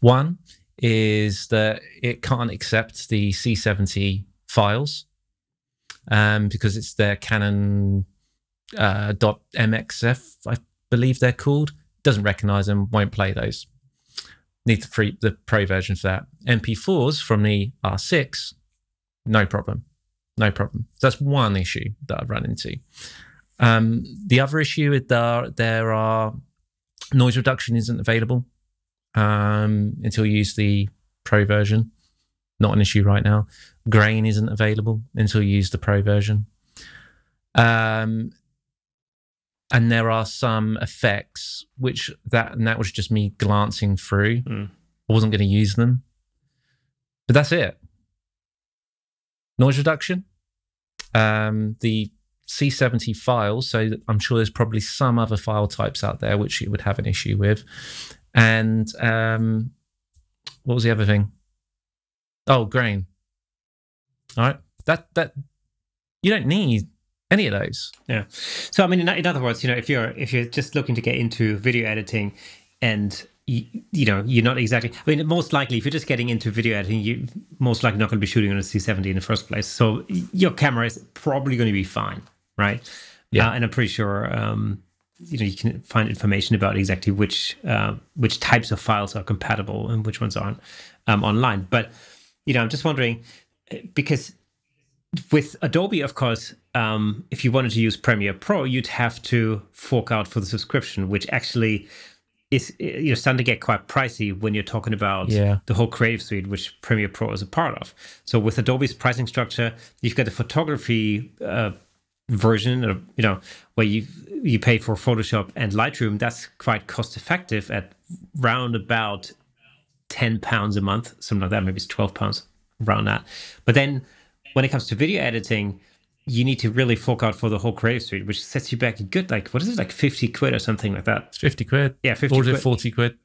One is that it can't accept the C70 files because it's their Canon .mxf, I believe they're called. Doesn't recognize them, won't play those. Need the pro version for that. MP4s from the R6, no problem. No problem. That's one issue that I've run into. The other issue is there are noise reduction isn't available until you use the pro version. Not an issue right now. Grain isn't available until you use the pro version. And there are some effects and that was just me glancing through. I wasn't going to use them, but that's it. Noise reduction, the C70 files. So I'm sure there's probably some other file types out there which it would have an issue with. And what was the other thing? Oh, grain. All right, that you don't need any of those. Yeah. So I mean, in other words, if you're just looking to get into video editing, and you're not exactly. I mean, most likely, if you're just getting into video editing, you most likely not going to be shooting on a C70 in the first place. So your camera is probably going to be fine, right? Yeah. And I'm pretty sure you can find information about exactly which types of files are compatible and which ones aren't online. But I'm just wondering because with Adobe, of course, if you wanted to use Premiere Pro, you'd have to fork out for the subscription, which actually is starting to get quite pricey when you're talking about the whole Creative Suite, which Premiere Pro is a part of. So with Adobe's pricing structure, you've got the photography version, where you pay for Photoshop and Lightroom. That's quite cost effective at round about £10 a month, something like that. Maybe it's £12 around that. But then when it comes to video editing, you need to really fork out for the whole Creative Suite, which sets you back a good, what is it, like 50 quid or something like that? It's 50 quid. Yeah, 50 or quid. 40 quid.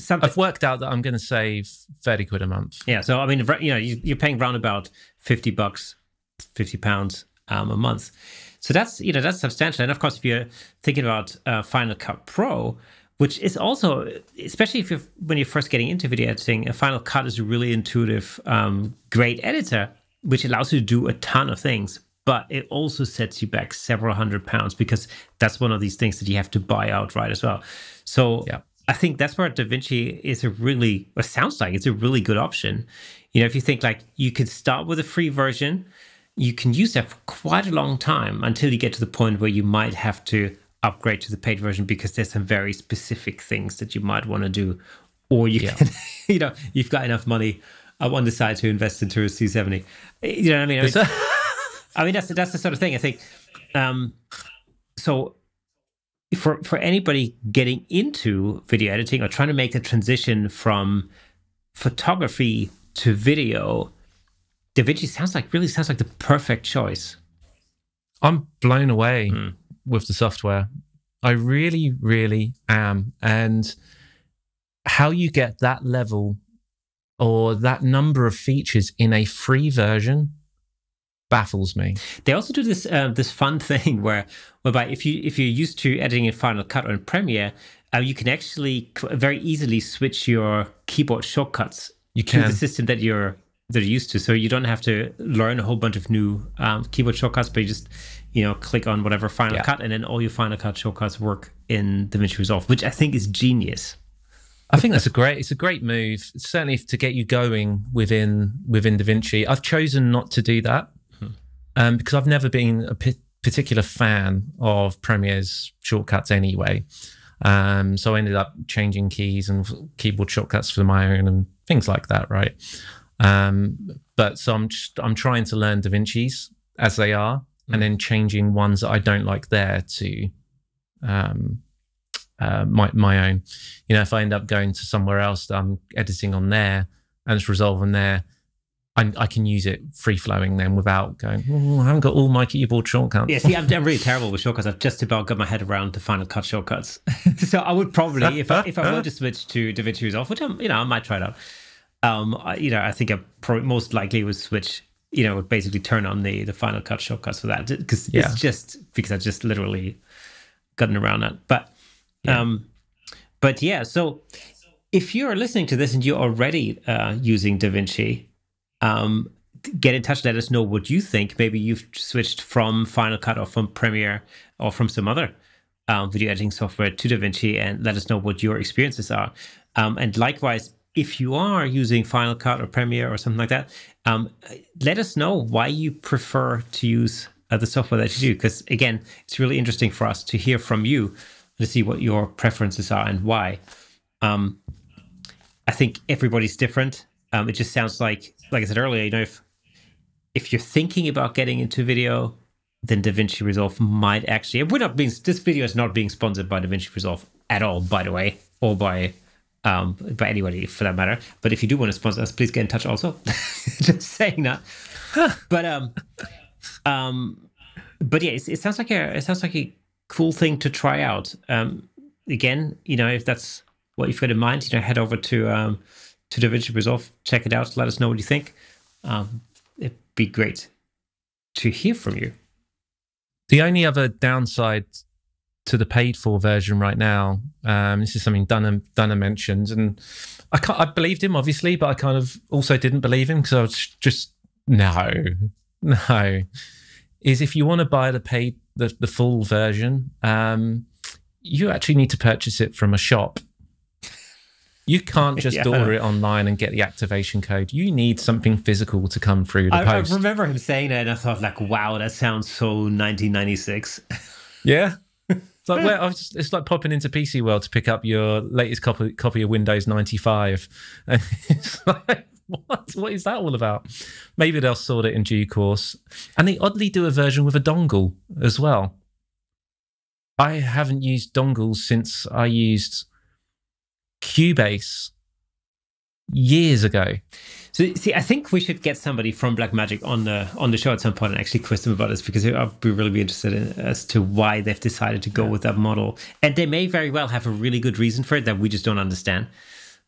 I've worked out that I'm going to save 30 quid a month. Yeah, so I mean, you're paying round about $50, £50 a month. So that's substantial. And of course, if you're thinking about Final Cut Pro, which is also, especially when you're first getting into video editing, Final Cut is a really intuitive, great editor, which allows you to do a ton of things. But it also sets you back several £100 because that's one of these things that you have to buy outright as well. So I think that's where DaVinci is sounds like it's a really good option. If you think you could start with a free version, you can use that for quite a long time until you get to the point where you might have to upgrade to the paid version because there's some very specific things that you might want to do, or you can, you've got enough money on the side to invest into a C70. You know what I mean? I mean, that's the sort of thing. I think. So, for anybody getting into video editing or trying to make the transition from photography to video, DaVinci really sounds like the perfect choice. I'm blown away with the software. I really, really am. And how you get that level or that number of features in a free version baffles me. They also do this fun thing whereby if you're used to editing in Final Cut or in Premiere, you can actually very easily switch your keyboard shortcuts to the system that you're used to. So you don't have to learn a whole bunch of new keyboard shortcuts, but you just click on whatever Final Cut, and then all your Final Cut shortcuts work in DaVinci Resolve, which I think is genius. I think it's a great move, certainly to get you going within DaVinci. I've chosen not to do that. Because I've never been a particular fan of Premiere's shortcuts anyway. So I ended up changing keys and keyboard shortcuts for my own and things like that, right? But so I'm trying to learn DaVinci's as they are, and then changing ones that I don't like there to my own. If I end up going to somewhere else that I'm editing on there and it's Resolve on there, I can use it free flowing then without going, I haven't got all my keyboard shortcuts. Yeah, see, I'm really terrible with shortcuts. I've just about got my head around the Final Cut shortcuts. So I would probably, if I were to switch to DaVinci Resolve, which I might try it out. I think I probably most likely would switch. Would basically turn on the Final Cut shortcuts for that, because it's just because I just literally gotten around that. But yeah, so if you're listening to this and you're already using DaVinci, get in touch. Let us know what you think. Maybe you've switched from Final Cut or from Premiere or from some other video editing software to DaVinci, and let us know what your experiences are. And likewise, if you are using Final Cut or Premiere or something like that, let us know why you prefer to use the software that you do. Because again, it's really interesting for us to hear from you, to see what your preferences are and why. I think everybody's different. It just sounds like I said earlier, if you're thinking about getting into video, then DaVinci Resolve might actually. This video is not being sponsored by DaVinci Resolve at all, by the way, or by anybody for that matter. But if you do want to sponsor us, please get in touch also. Just saying that. But yeah, it sounds like a cool thing to try out. Again, if that's what you've got in mind, head over to DaVinci Resolve, check it out, let us know what you think. It'd be great to hear from you. The only other downside to the paid-for version right now, this is something Dunham mentioned, and I believed him obviously, but I kind of also didn't believe him because I was just no. Is if you want to buy the full version, you actually need to purchase it from a shop. You can't just order it online and get the activation code. You need something physical to come through the post. I remember him saying that, and I thought, wow, that sounds so 1996. Yeah. It's like, it's like popping into PC World to pick up your latest copy of Windows 95. And it's like, what is that all about? Maybe they'll sort it in due course. And they oddly do a version with a dongle as well. I haven't used dongles since I used Cubase years ago. So see, I think we should get somebody from Blackmagic on the show at some point and actually quiz them about this, because I'd be really interested as to why they've decided to go with that model. And they may very well have a really good reason for it that we just don't understand,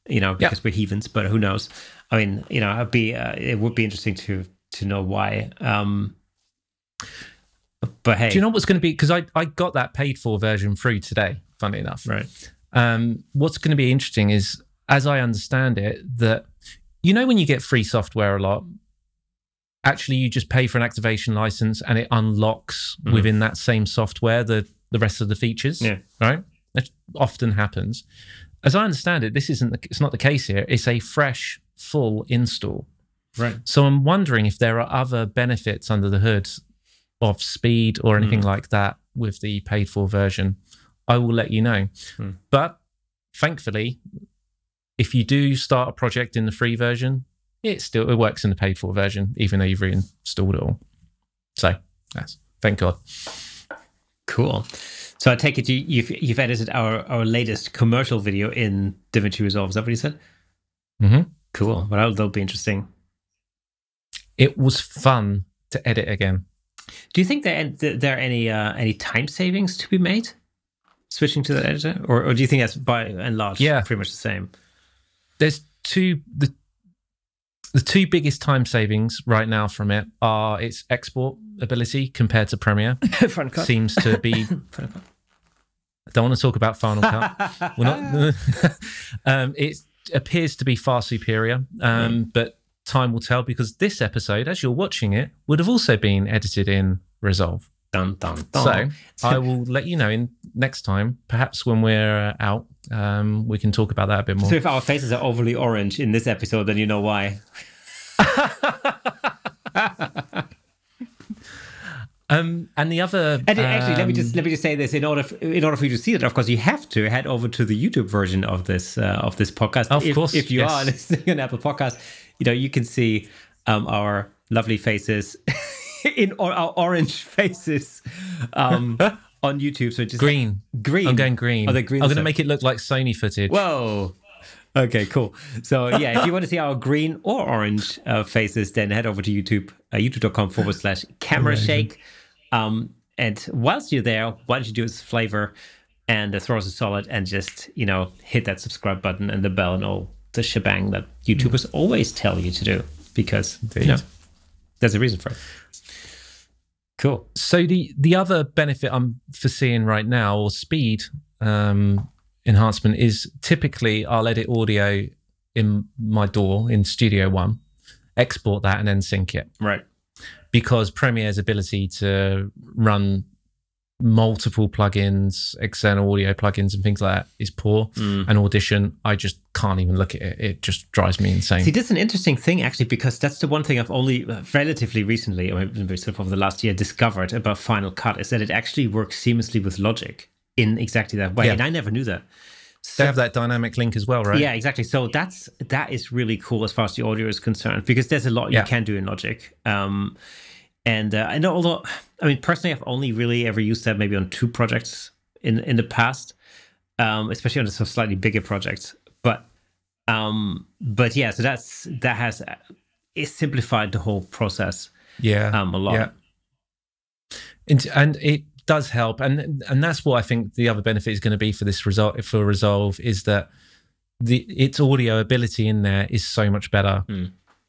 because we're heathens, but who knows? I mean, it would be interesting to know why. But hey, do you know what's going to be? Because I got that paid for version through today, funny enough. Right. What's going to be interesting is, as I understand it, that when you get free software a lot, actually you just pay for an activation license and it unlocks within that same software the rest of the features. Yeah. Right. That often happens. As I understand it, it's not the case here. It's a fresh, full install. Right. So I'm wondering if there are other benefits under the hood of speed or anything like that with the paid for version. I will let you know. But thankfully, if you do start a project in the free version, it works in the paid for version, even though you've reinstalled it all. So yes, thank God. Cool. So I take it you've edited our latest commercial video in DaVinci Resolve. Is that what you said? Mm-hmm. Cool. Well, that'll be interesting. It was fun to edit again. Do you think there are any time savings to be made switching to that editor, or do you think that's by and large pretty much the same? There's the two biggest time savings right now from it are its export ability compared to Premiere. Front Cut seems to be. I don't want to talk about Final Cut. We're not. It appears to be far superior, but time will tell, because this episode, as you're watching it, would have also been edited in Resolve. Dun, dun, dun. So I will let you know next time, perhaps when we're out, we can talk about that a bit more. So if our faces are overly orange in this episode, then you know why. And the other, and actually, let me just say this: in order for you to see that, of course, you have to head over to the YouTube version of this podcast. Of course, if you are listening on Apple Podcast, you can see our lovely faces in our orange faces on YouTube. So just green. Green. I'm going green. Oh, the green. I'm going to make it look like Sony footage. Whoa. Okay, cool. So yeah, if you want to see our green or orange faces, then head over to YouTube, youtube.com/camera shake. And whilst you're there, why don't you do us a flavor and throw us a solid and just, hit that subscribe button and the bell and all the shebang that YouTubers always tell you to do, because there's a reason for it. Cool. So the other benefit I'm foreseeing right now, or speed enhancement, is typically I'll edit audio in my DAW in Studio One, export that, and then sync it. Right. Because Premiere's ability to run multiple plugins, external audio plugins and things like that is poor. And Audition, I just can't even look at it. It just drives me insane. See, this is an interesting thing, actually, because that's the one thing I've only relatively recently, or maybe sort of over the last year, discovered about Final Cut, is that it actually works seamlessly with Logic in exactly that way. And I never knew that. So, they have that dynamic link as well, right? Yeah, exactly. So that is really cool as far as the audio is concerned, because there's a lot you can do in Logic. And I know, although, I mean, personally, I've only really ever used that maybe on 2 projects in the past, especially on some slightly bigger projects. But yeah, so that has simplified the whole process. A lot. Yeah, and it does help, and that's what I think the other benefit is going to be for this Resolve is that its audio ability in there is so much better.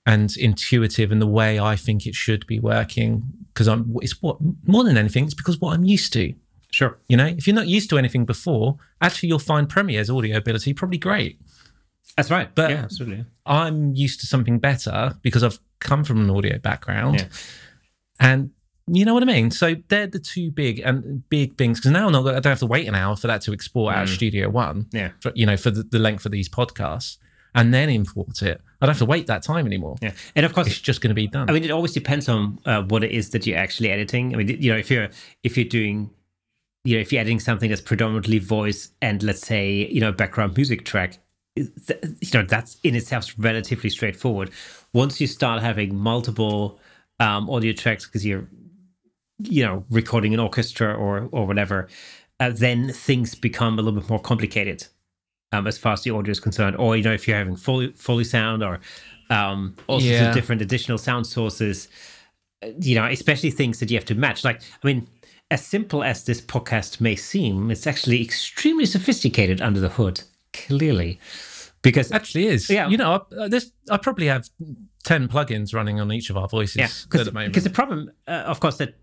And intuitive in the way I think it should be working, because more than anything, it's because what I'm used to. Sure. If you're not used to anything before, actually you'll find Premiere's audio ability probably great. That's right. But yeah, absolutely. I'm used to something better because I've come from an audio background. Yeah. And you know what I mean? So they're the two big things, because now I don't have to wait an hour for that to export out of Studio One. Yeah. For the length of these podcasts, and then import it. I don't have to wait that time anymore. Yeah, and of course it's just going to be done. I mean, it always depends on what it is that you're actually editing. I mean, if you're doing, if you're editing something that's predominantly voice and, let's say, background music track, that's in itself relatively straightforward. Once you start having multiple audio tracks because you're recording an orchestra or whatever, then things become a little bit more complicated. As far as the audio is concerned, or if you're having Foley sound, or also different additional sound sources, especially things that you have to match. Like, I mean, as simple as this podcast may seem, it's actually extremely sophisticated under the hood, clearly, because it actually is. Yeah, I probably have 10 plugins running on each of our voices at the moment. Because the problem, of course, that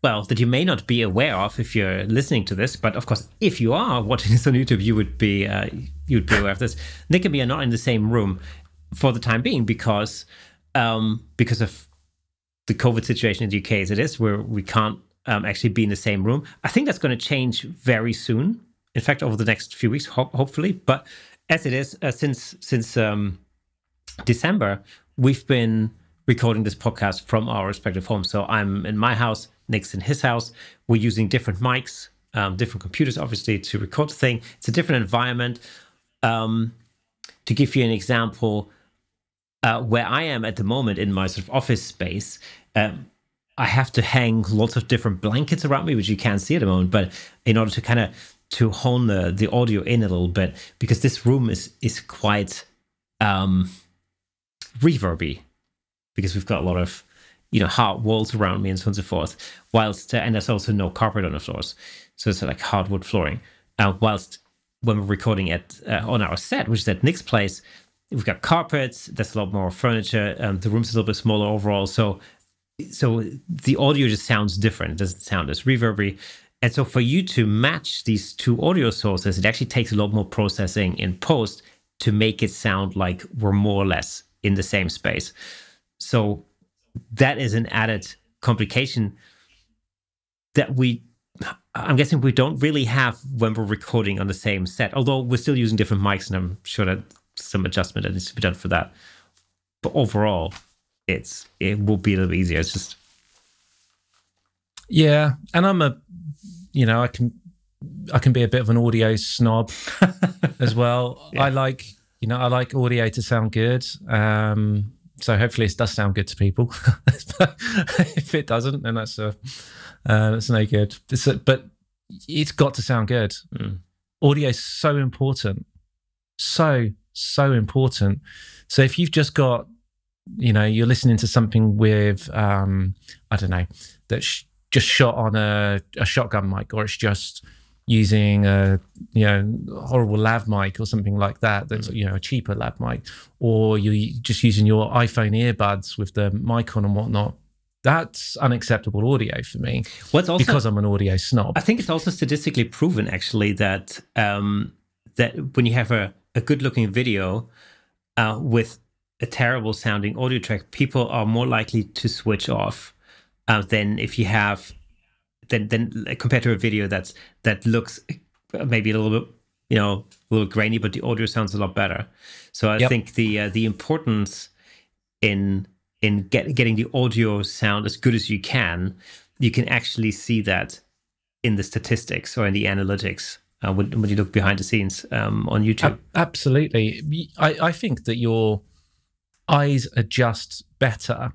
that you may not be aware of if you're listening to this, but of course, if you are watching this on YouTube, you would be aware of this. Nick and me are not in the same room for the time being because of the COVID situation in the UK as it is, where we can't actually be in the same room. I think that's going to change very soon. In fact, over the next few weeks, hopefully. But as it is, since December, we've been recording this podcast from our respective homes. So I'm in my house, Nick's in his house. We're using different mics, different computers, obviously, to record the thing. It's a different environment. To give you an example, where I am at the moment in my sort of office space, I have to hang lots of different blankets around me, which you can't see at the moment, but in order to hone the audio in a little bit, because this room is quite reverby, because we've got a lot of hard walls around me and so on and so forth, and there's also no carpet on the floors, so it's like hardwood flooring. Whilst when we're recording on our set, which is at Nick's place, we've got carpets, there's a lot more furniture, the room's a little bit smaller overall, so the audio just sounds different. It doesn't sound as reverby. And so for you to match these two audio sources, it actually takes a lot more processing in post to make it sound like we're more or less in the same space. So that is an added complication that I'm guessing we don't really have when we're recording on the same set, although we're still using different mics, and I'm sure that some adjustment that needs to be done for that. But overall, it will be a little easier. It's just... Yeah, and I can be a bit of an audio snob as well. Yeah. I like audio to sound good. So hopefully it does sound good to people. If it doesn't, then that's no good. But it's got to sound good. Audio is so important. So important. So if you've just got, you're listening to something with, I don't know, that's just shot on a shotgun mic, or it's just using a horrible lav mic or something like that, that's a cheaper lav mic, or you're just using your iPhone earbuds with the mic on and whatnot, that's unacceptable audio for me. Because I'm an audio snob. I think it's also statistically proven, actually, that that when you have a good looking video with a terrible sounding audio track, people are more likely to switch off than if you have then compared to a video that looks maybe a little bit a little grainy, but the audio sounds a lot better. So I think the importance in getting the audio sound as good as you can actually see that in the statistics or in the analytics when you look behind the scenes on YouTube. Absolutely. I think that your eyes adjust better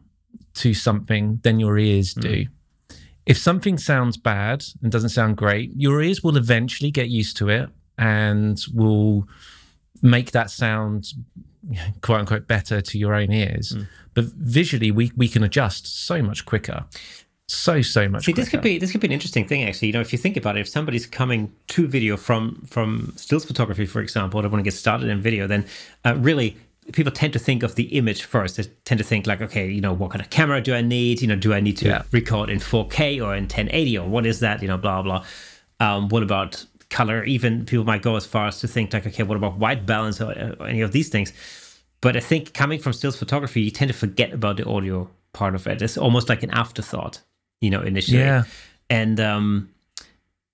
to something than your ears do. If something sounds bad and doesn't sound great, your ears will eventually get used to it and will make that sound, quote unquote, better to your own ears. But visually, we can adjust so much quicker. So much quicker. This could be an interesting thing, actually. If you think about it, if somebody's coming to video from stills photography, for example, they want to get started in video, then really people tend to think of the image first. They tend to think like, okay, what kind of camera do I need? Do I need to record in 4K or in 1080 or what is that? Blah, blah. What about color? Even people might go as far as to think like, okay, what about white balance or any of these things? But I think coming from stills photography, you tend to forget about the audio part of it. It's almost like an afterthought, initially. Yeah. And,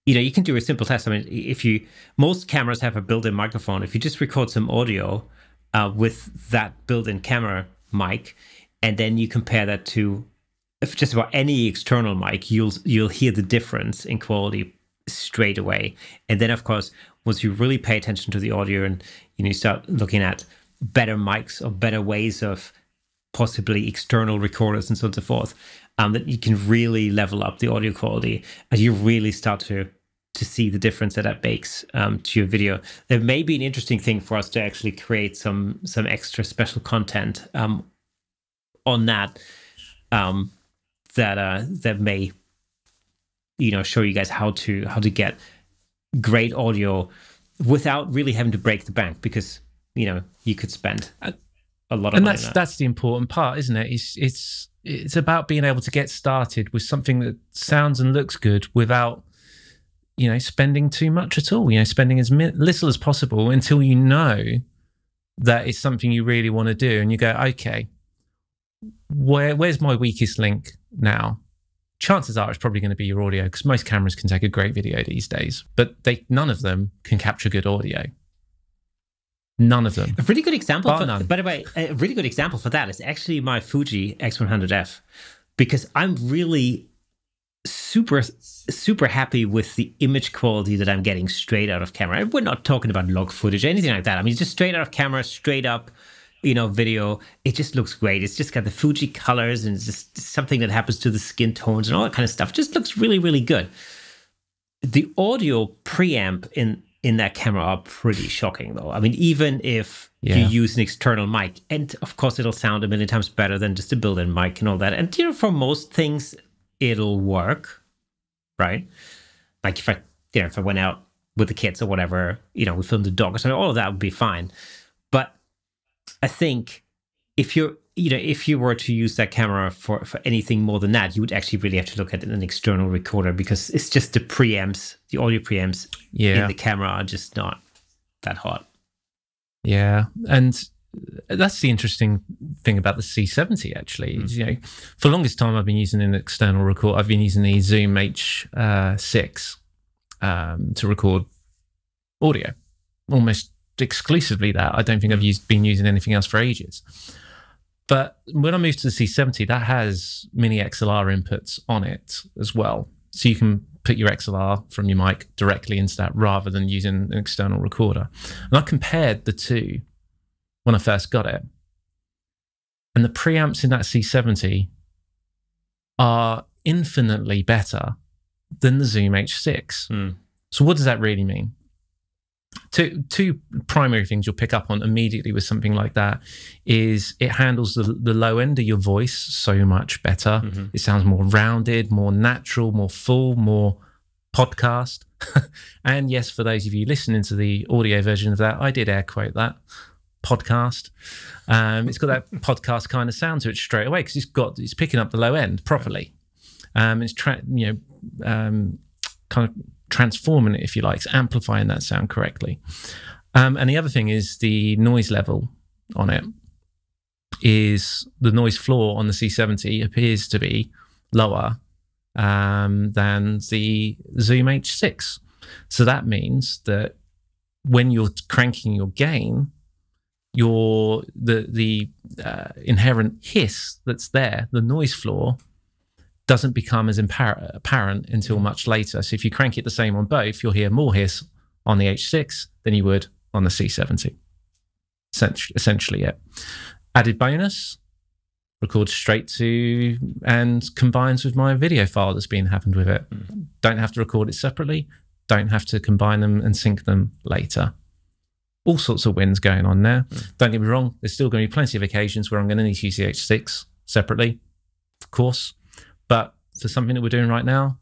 you can do a simple test. I mean, most cameras have a built-in microphone. If you just record some audio with that built-in camera mic, and then you compare that to just about any external mic, you'll hear the difference in quality straight away. And then, of course, once you really pay attention to the audio and you start looking at better mics or better ways of possibly external recorders and so on and so forth, that you can really level up the audio quality, and you really start to see the difference that makes to your video. There may be an interesting thing for us to actually create some extra special content on that that may show you guys how to get great audio without really having to break the bank, because you could spend a lot of money. And that's the important part, isn't it? It's about being able to get started with something that sounds and looks good without spending too much at all, spending as little as possible until you know that it's something you really want to do. And you go, okay, where's my weakest link now? Chances are it's probably going to be your audio, because most cameras can take a great video these days, but none of them can capture good audio. None of them. A really good example, by the way, a really good example for that is actually my Fuji X100F, because I'm really super happy with the image quality that I'm getting straight out of camera. We're not talking about log footage or anything like that. I mean, just straight out of camera, straight up, video. It just looks great. It's just got the Fuji colors, and it's just something that happens to the skin tones and all that kind of stuff. It just looks really, really good. The audio preamp in that camera are pretty shocking, though. I mean, even if you use an external mic, and of course it'll sound a million times better than just a built-in mic and all that. And for most things, it'll work, right? Like if I went out with the kids or whatever, we filmed a dog or something, all of that would be fine. But I think if you were to use that camera for anything more than that, you would actually really have to look at an external recorder, because it's just the preamps, the audio preamps in the camera are just not that hot. Yeah, and that's the interesting thing about the C70, actually. Is, for the longest time, I've been using an external record. I've been using the Zoom H6 to record audio, almost exclusively that. I don't think I've been using anything else for ages. But when I moved to the C70, that has mini XLR inputs on it as well. So you can put your XLR from your mic directly into that rather than using an external recorder. And I compared the two when I first got it. And the preamps in that C70 are infinitely better than the Zoom H6. So what does that really mean? two primary things you'll pick up on immediately with something like that is it handles the low end of your voice so much better. It sounds more rounded, more natural, more full, more podcast. And yes, for those of you listening to the audio version of that, I did air quote that podcast. It's got that podcast kind of sound to it straight away because it's picking up the low end properly. It's kind of transforming it, if you like, it's amplifying that sound correctly. And the other thing is the noise level on it is the noise floor on the C70 appears to be lower than the Zoom H6. So that means that when you're cranking your gain, the inherent hiss that's there, the noise floor, doesn't become as apparent until much later. So if you crank it the same on both, you'll hear more hiss on the H6 than you would on the C70. Essentially it. Added bonus, records straight to and combines with my video file that's happened with it. Don't have to record it separately. Don't have to combine them and sync them later. All sorts of wins going on there. Don't get me wrong, there's still going to be plenty of occasions where I'm going to need to use the H6 separately, of course. But for something that we're doing right now,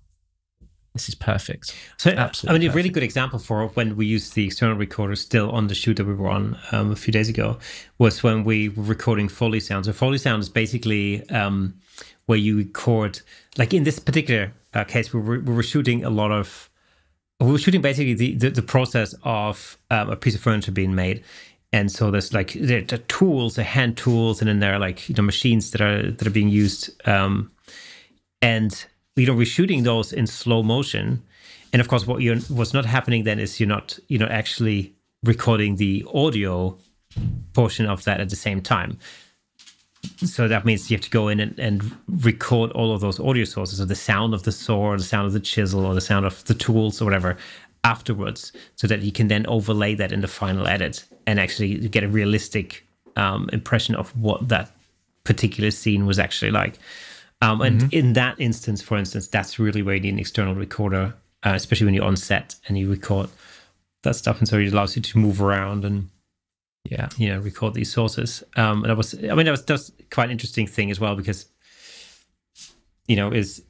this is perfect. So, absolutely a really good example for when we used the external recorder still on the shoot that we were on a few days ago was when we were recording Foley sound. So Foley sound is basically where you record, like in this particular case, we were shooting basically the process of a piece of furniture being made. And so there's like the tools, the hand tools, and then there are like machines that are being used. And we're shooting those in slow motion, and of course, what's not happening then is you're not actually recording the audio portion of that at the same time. So that means you have to go in and record all of those audio sources, so the sound of the saw, or the sound of the chisel, or the sound of the tools, or whatever, afterwards, so that you can then overlay that in the final edit and actually get a realistic impression of what that particular scene was actually like. And in that instance, for instance, that's really where you need an external recorder, especially when you're on set and you record that stuff. And so it allows you to move around and, record these sources. And that was quite an interesting thing as well, because, it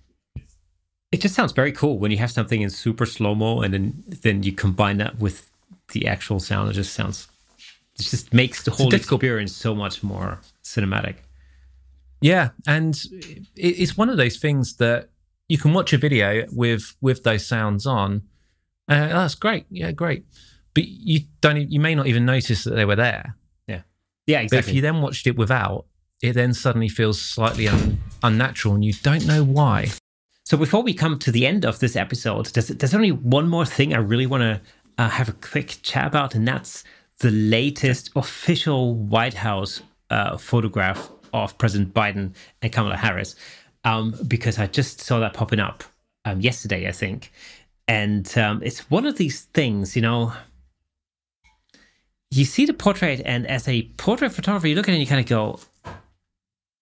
just sounds very cool when you have something in super slow-mo and then you combine that with the actual sound. It just makes the whole experience so much more cinematic. Yeah, and it's one of those things that you can watch a video with those sounds on. That's great. Yeah, great. But you may not even notice that they were there. Yeah, exactly. But if you then watched it without, it then suddenly feels slightly unnatural, and you don't know why. So before we come to the end of this episode, there's only one more thing I really want to have a quick chat about, and that's the latest official White House photograph of President Biden and Kamala Harris, because I just saw that popping up yesterday, I think. And it's one of these things, you see the portrait, and as a portrait photographer, you look at it and you kind of go,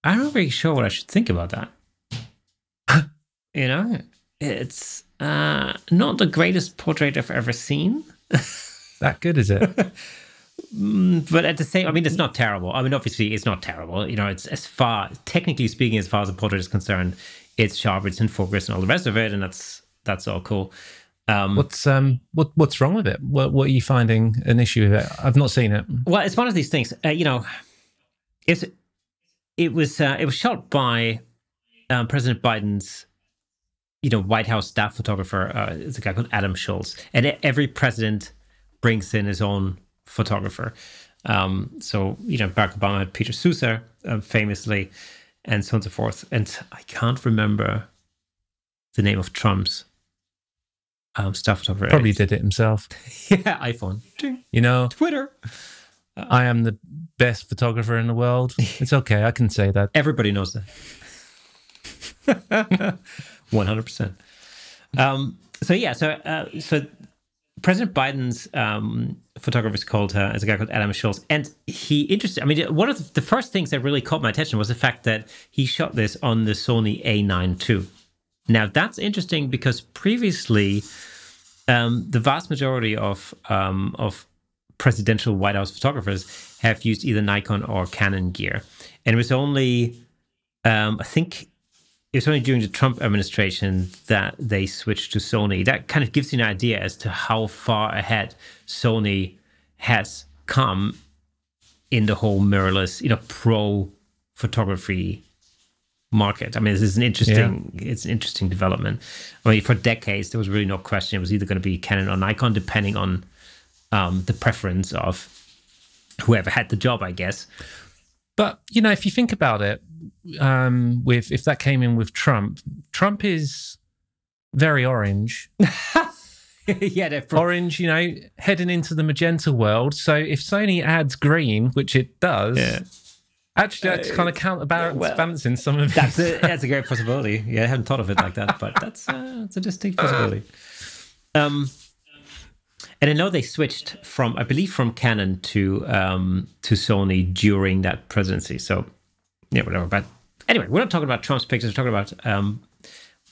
I'm not really sure what I should think about that. It's not the greatest portrait I've ever seen. That good, is it? But at the same, it's not terrible. Obviously, it's not terrible. It's technically speaking, as far as the portrait is concerned, it's sharp, it's in focus, and all the rest of it, and that's all cool. What's wrong with it? What are you finding an issue with it? I've not seen it. Well, it's one of these things. It was shot by President Biden's White House staff photographer. It's a guy called Adam Schultz, and every president brings in his own photographer. So Barack Obama had Peter Sousa famously, and so on and so forth. And I can't remember the name of Trump's staff photographer. Probably did it himself. Yeah, iPhone. Twitter. I am the best photographer in the world. It's okay, I can say that. Everybody knows that. 100%. So President Biden's photographer is called is a guy called Adam Schultz, and one of the first things that really caught my attention was the fact that he shot this on the Sony A9 II. Now that's interesting because previously the vast majority of presidential White House photographers have used either Nikon or Canon gear, and it was only, I think, it was only during the Trump administration that they switched to Sony. That kind of gives you an idea as to how far ahead Sony has come in the whole mirrorless, pro photography market. I mean, this is an interesting, it's an interesting development. I mean, for decades, there was really no question. It was either going to be Canon or Nikon, depending on the preference of whoever had the job, I guess. But, if you think about it, if that came in with Trump is very orange. Yeah, orange, heading into the magenta world. So if Sony adds green, which it does, actually that's kind of counterbalancing some of it. That's a great possibility. Yeah, I hadn't thought of it like that, but that's a distinct possibility. And I know they switched from Canon to Sony during that presidency. So, yeah, whatever. But anyway, we're not talking about Trump's pictures. We're talking about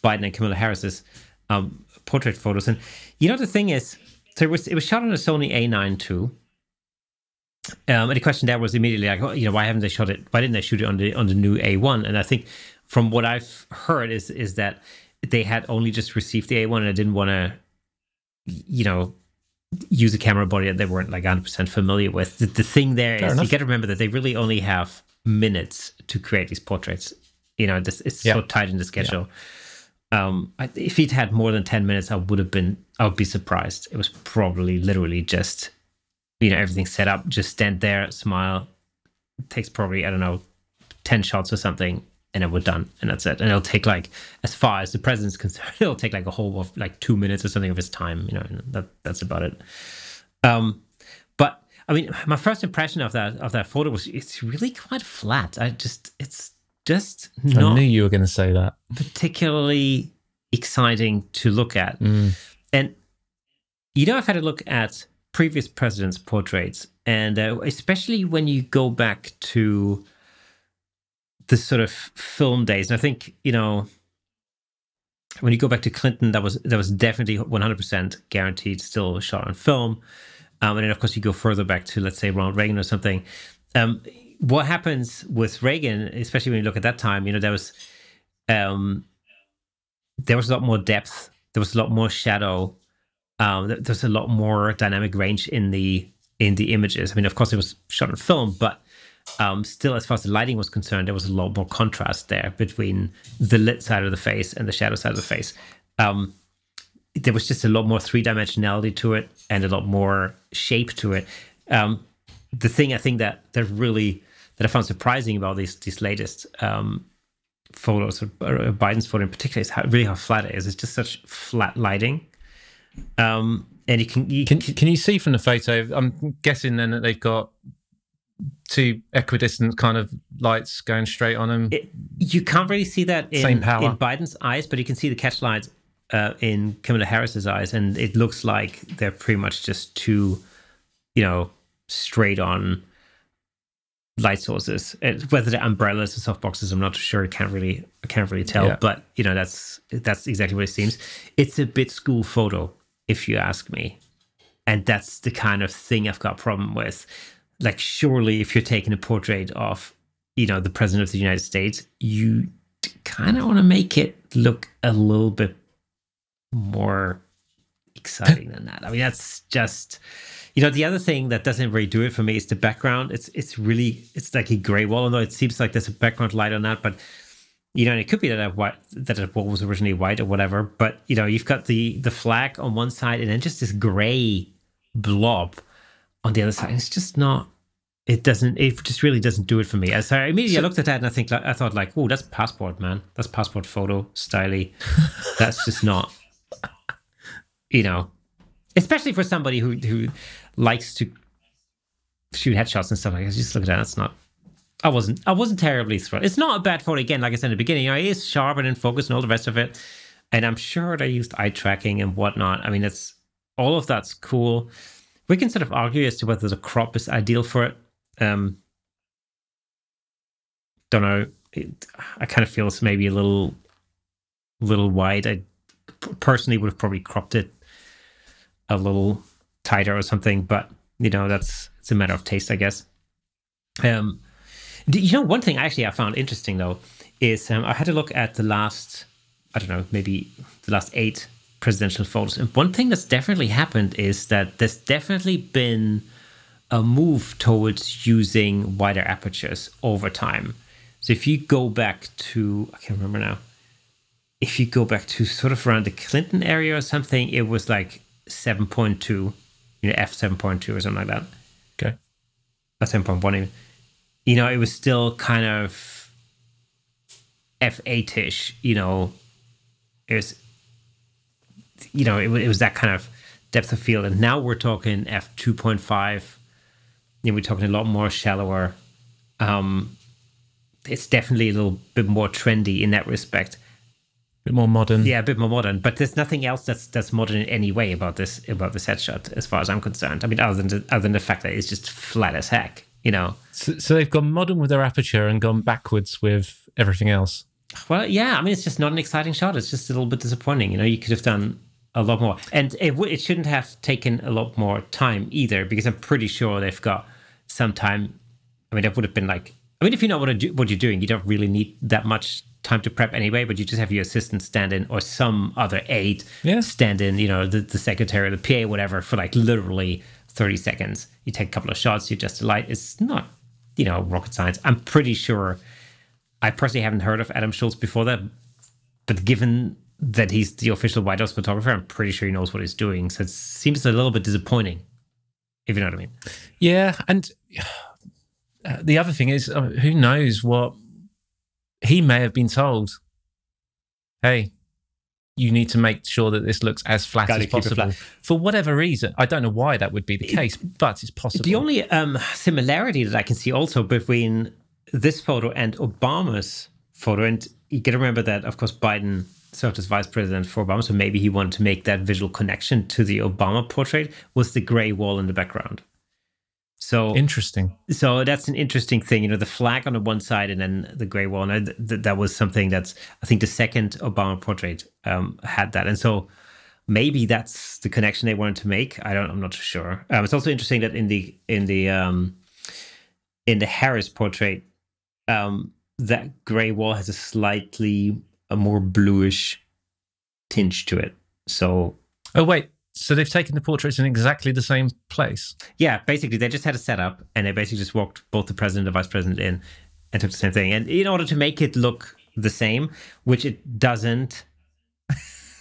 Biden and Kamala Harris's portrait photos. And the thing is, so it was shot on a Sony A9 too. And the question there was immediately like, why haven't they shot it? Why didn't they shoot it on the new A1? And I think from what I've heard is that they had only just received the A1 and I didn't want to, use a camera body that they weren't like 100% familiar with. The thing there is, you got to remember that they really only have minutes to create these portraits. It's so tight in the schedule. If he'd had more than 10 minutes, I would be surprised. It was probably literally just, everything set up, just stand there, smile. It takes probably, 10 shots or something, and then we're done, and that's it. And it'll take as far as the president's concerned, it'll take a whole of 2 minutes or something of his time. And that's about it. But I mean, my first impression of that photo was it's really quite flat. It's just not. I knew you were going to say that. Particularly exciting to look at. And I've had a look at previous presidents' portraits, and especially when you go back to the sort of film days. And I think, when you go back to Clinton, that was definitely 100% guaranteed still shot on film. And then, of course, you go further back to, let's say, Ronald Reagan or something. What happens with Reagan, especially when you look at that time, there was a lot more depth. There was a lot more shadow. There's a lot more dynamic range in the images. I mean, of course, it was shot on film, but still, as far as the lighting was concerned, there was a lot more contrast there between the lit side of the face and the shadow side of the face. There was just a lot more three-dimensionality to it and a lot more shape to it. The thing I think that I found surprising about these latest photos, or Biden's photo in particular, is how flat it is. It's just such flat lighting. And can you see from the photo? I'm guessing then that they've got two equidistant kind of lights going straight on them. You can't really see that in Biden's eyes, but you can see the catch lights in Kamala Harris's eyes, and it looks like they're pretty much just two, straight on light sources. Whether they're umbrellas or softboxes, I'm not sure. I can't really tell. Yeah. But that's exactly what it seems. It's a bit school photo, if you ask me, and that's the kind of thing I've got a problem with. Surely, if you're taking a portrait of, the president of the United States, you kind of want to make it look a little bit more exciting than that. I mean, that's just, the other thing that doesn't really do it for me is the background. It's like a gray wall, although it seems like there's a background light on that, but and it could be that it was originally white or whatever. But you've got the flag on one side and then just this gray blob on the other side. It's just not. It just really doesn't do it for me. So I immediately looked at that and I thought oh, that's passport, man. That's passport photo styly. That's just not. Especially for somebody who likes to shoot headshots and stuff like that. Just look at that. It's not. I wasn't terribly thrilled. It's not a bad photo. Again, like I said in the beginning, it is sharp and in focus and all the rest of it. And I'm sure they used eye tracking and whatnot. I mean, it's all of that's cool. We can sort of argue as to whether the crop is ideal for it. Don't know. I kind of feel it's maybe a little wide. I personally would have probably cropped it a little tighter or something, but you know, it's a matter of taste, I guess. You know, one thing actually I found interesting though is I had a look at the last, I don't know, maybe the last 8 presidential photos, and one thing that's definitely happened is that there's definitely been a move towards using wider apertures over time. So if you go back to, I can't remember now, if you go back to sort of around the Clinton area or something, it was like 7.2, you know, f7.2 or something like that. Okay. Or 7.1 even. You know, it was still kind of f8-ish, you know. It was, you know, it was that kind of depth of field. And now we're talking f2.5. You know, we're talking a lot more shallower. It's definitely a little bit more trendy in that respect. A bit more modern. Yeah, a bit more modern. But there's nothing else that's modern in any way about this headshot, as far as I'm concerned. I mean, other than the fact that it's just flat as heck, you know. So they've gone modern with their aperture and gone backwards with everything else. Well, yeah. I mean, it's just not an exciting shot. It's just a little bit disappointing. You know, you could have done a lot more, and it shouldn't have taken a lot more time either, because I'm pretty sure they've got some time. I mean, that would have been like, I mean, if you know what you're doing, you don't really need that much time to prep anyway, but you just have your assistant stand in or some other aide stand in, you know, the secretary or the PA, whatever, for like literally 30 seconds. You take a couple of shots, you adjust the light. It's not, you know, rocket science. I'm pretty sure, I personally haven't heard of Adam Schultz before that, but given that he's the official White House photographer, I'm pretty sure he knows what he's doing. So it seems a little bit disappointing, if you know what I mean. Yeah, and the other thing is, who knows what he may have been told. Hey, you need to make sure that this looks as flat as possible. For whatever reason, I don't know why that would be the case, but it's possible. The only similarity that I can see also between this photo and Obama's photo, and you got to remember that, of course, Biden served as vice president for Obama, so maybe he wanted to make that visual connection to the Obama portrait, was the gray wall in the background. So interesting. So that's an interesting thing, you know, the flag on the one side and then the gray wall. And that was something that's, I think, the second Obama portrait had that, and so maybe that's the connection they wanted to make. I'm not sure. It's also interesting that in the Harris portrait, that gray wall has a slightly more bluish tinge to it. So, oh wait. So they've taken the portraits in exactly the same place? Yeah, basically, they just had a setup, and they basically just walked both the president and the vice president in and took the same thing. And in order to make it look the same, which it doesn't,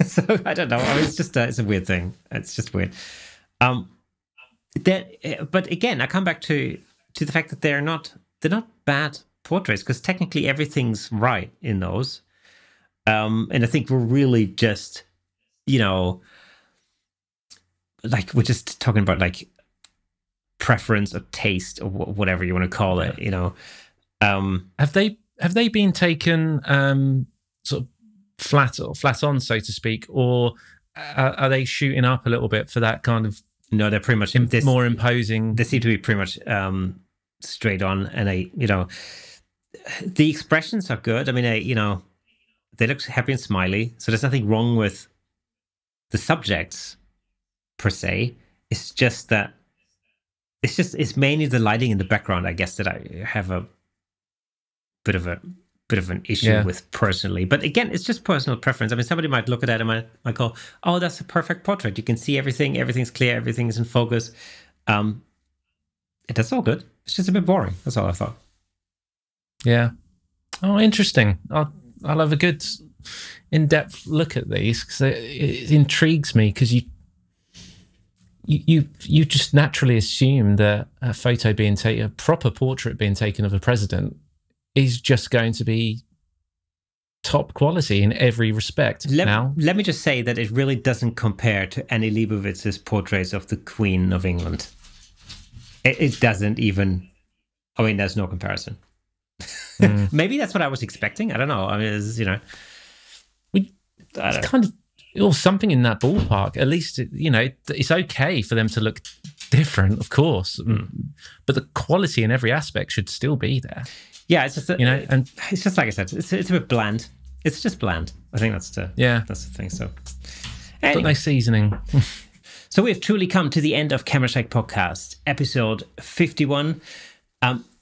so I don't know. I mean, it's just it's a weird thing. It's just weird. But again, I come back to the fact that they're not bad portraits, because technically everything's right in those. And I think we're really just, you know, like, we're just talking about like preference or taste or whatever you want to call it, you know. Have they been taken sort of flat on, so to speak, or are they shooting up a little bit for that kind of? No, they're pretty much more imposing. They seem to be pretty much straight on, and you know, the expressions are good. I mean, you know, they look happy and smiley, so there's nothing wrong with the subjects per se. It's just that it's mainly the lighting in the background, I guess, that I have a bit of an issue with personally. But again, it's just personal preference. I mean, somebody might look at that and might go, oh, that's a perfect portrait. You can see everything, everything's clear, everything's in focus. That's all good. It's just a bit boring. That's all I thought. Yeah. Oh, interesting. I'll have a good in-depth look at these, because it intrigues me, because you just naturally assume that a photo being taken, a proper portrait being taken of a president, is just going to be top quality in every respect. Let me just say that it really doesn't compare to Annie Leibovitz's portraits of the Queen of England. It doesn't even. I mean, there's no comparison. Maybe that's what I was expecting. I don't know. I mean, it's, you know, it's kind of, or something in that ballpark. At least, you know, it's okay for them to look different, of course, but the quality in every aspect should still be there. Yeah, it's just, you know, and it's just like I said, it's a bit bland. It's just bland. I think that's the thing. So, anyway. But no seasoning. So we've truly come to the end of Camera Shake Podcast, episode 51.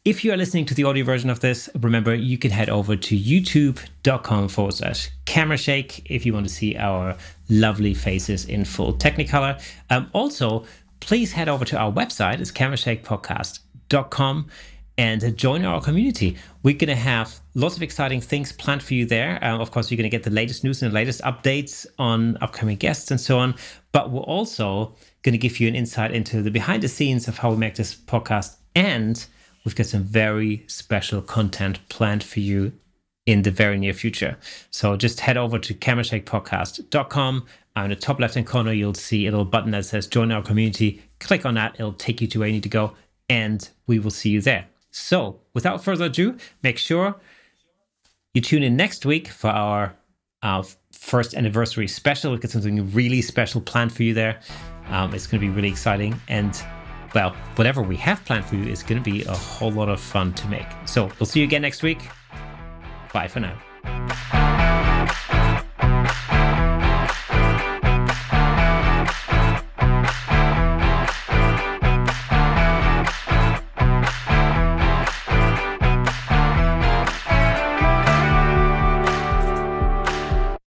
If you are listening to the audio version of this, remember you can head over to youtube.com/Camera Shake if you want to see our lovely faces in full Technicolor. Also, please head over to our website, it's camerashakepodcast.com, and join our community. We're going to have lots of exciting things planned for you there. Of course, you're going to get the latest news and the latest updates on upcoming guests and so on. But we're also going to give you an insight into the behind the scenes of how we make this podcast. And we've got some very special content planned for you in the very near future. So just head over to camerashakepodcast.com. In the top left-hand corner, you'll see a little button that says join our community. Click on that. It'll take you to where you need to go. And we will see you there. So without further ado, make sure you tune in next week for our first anniversary special. We've got something really special planned for you there. It's going to be really exciting. And well, whatever we have planned for you is going to be a whole lot of fun to make. So we'll see you again next week. Bye for now.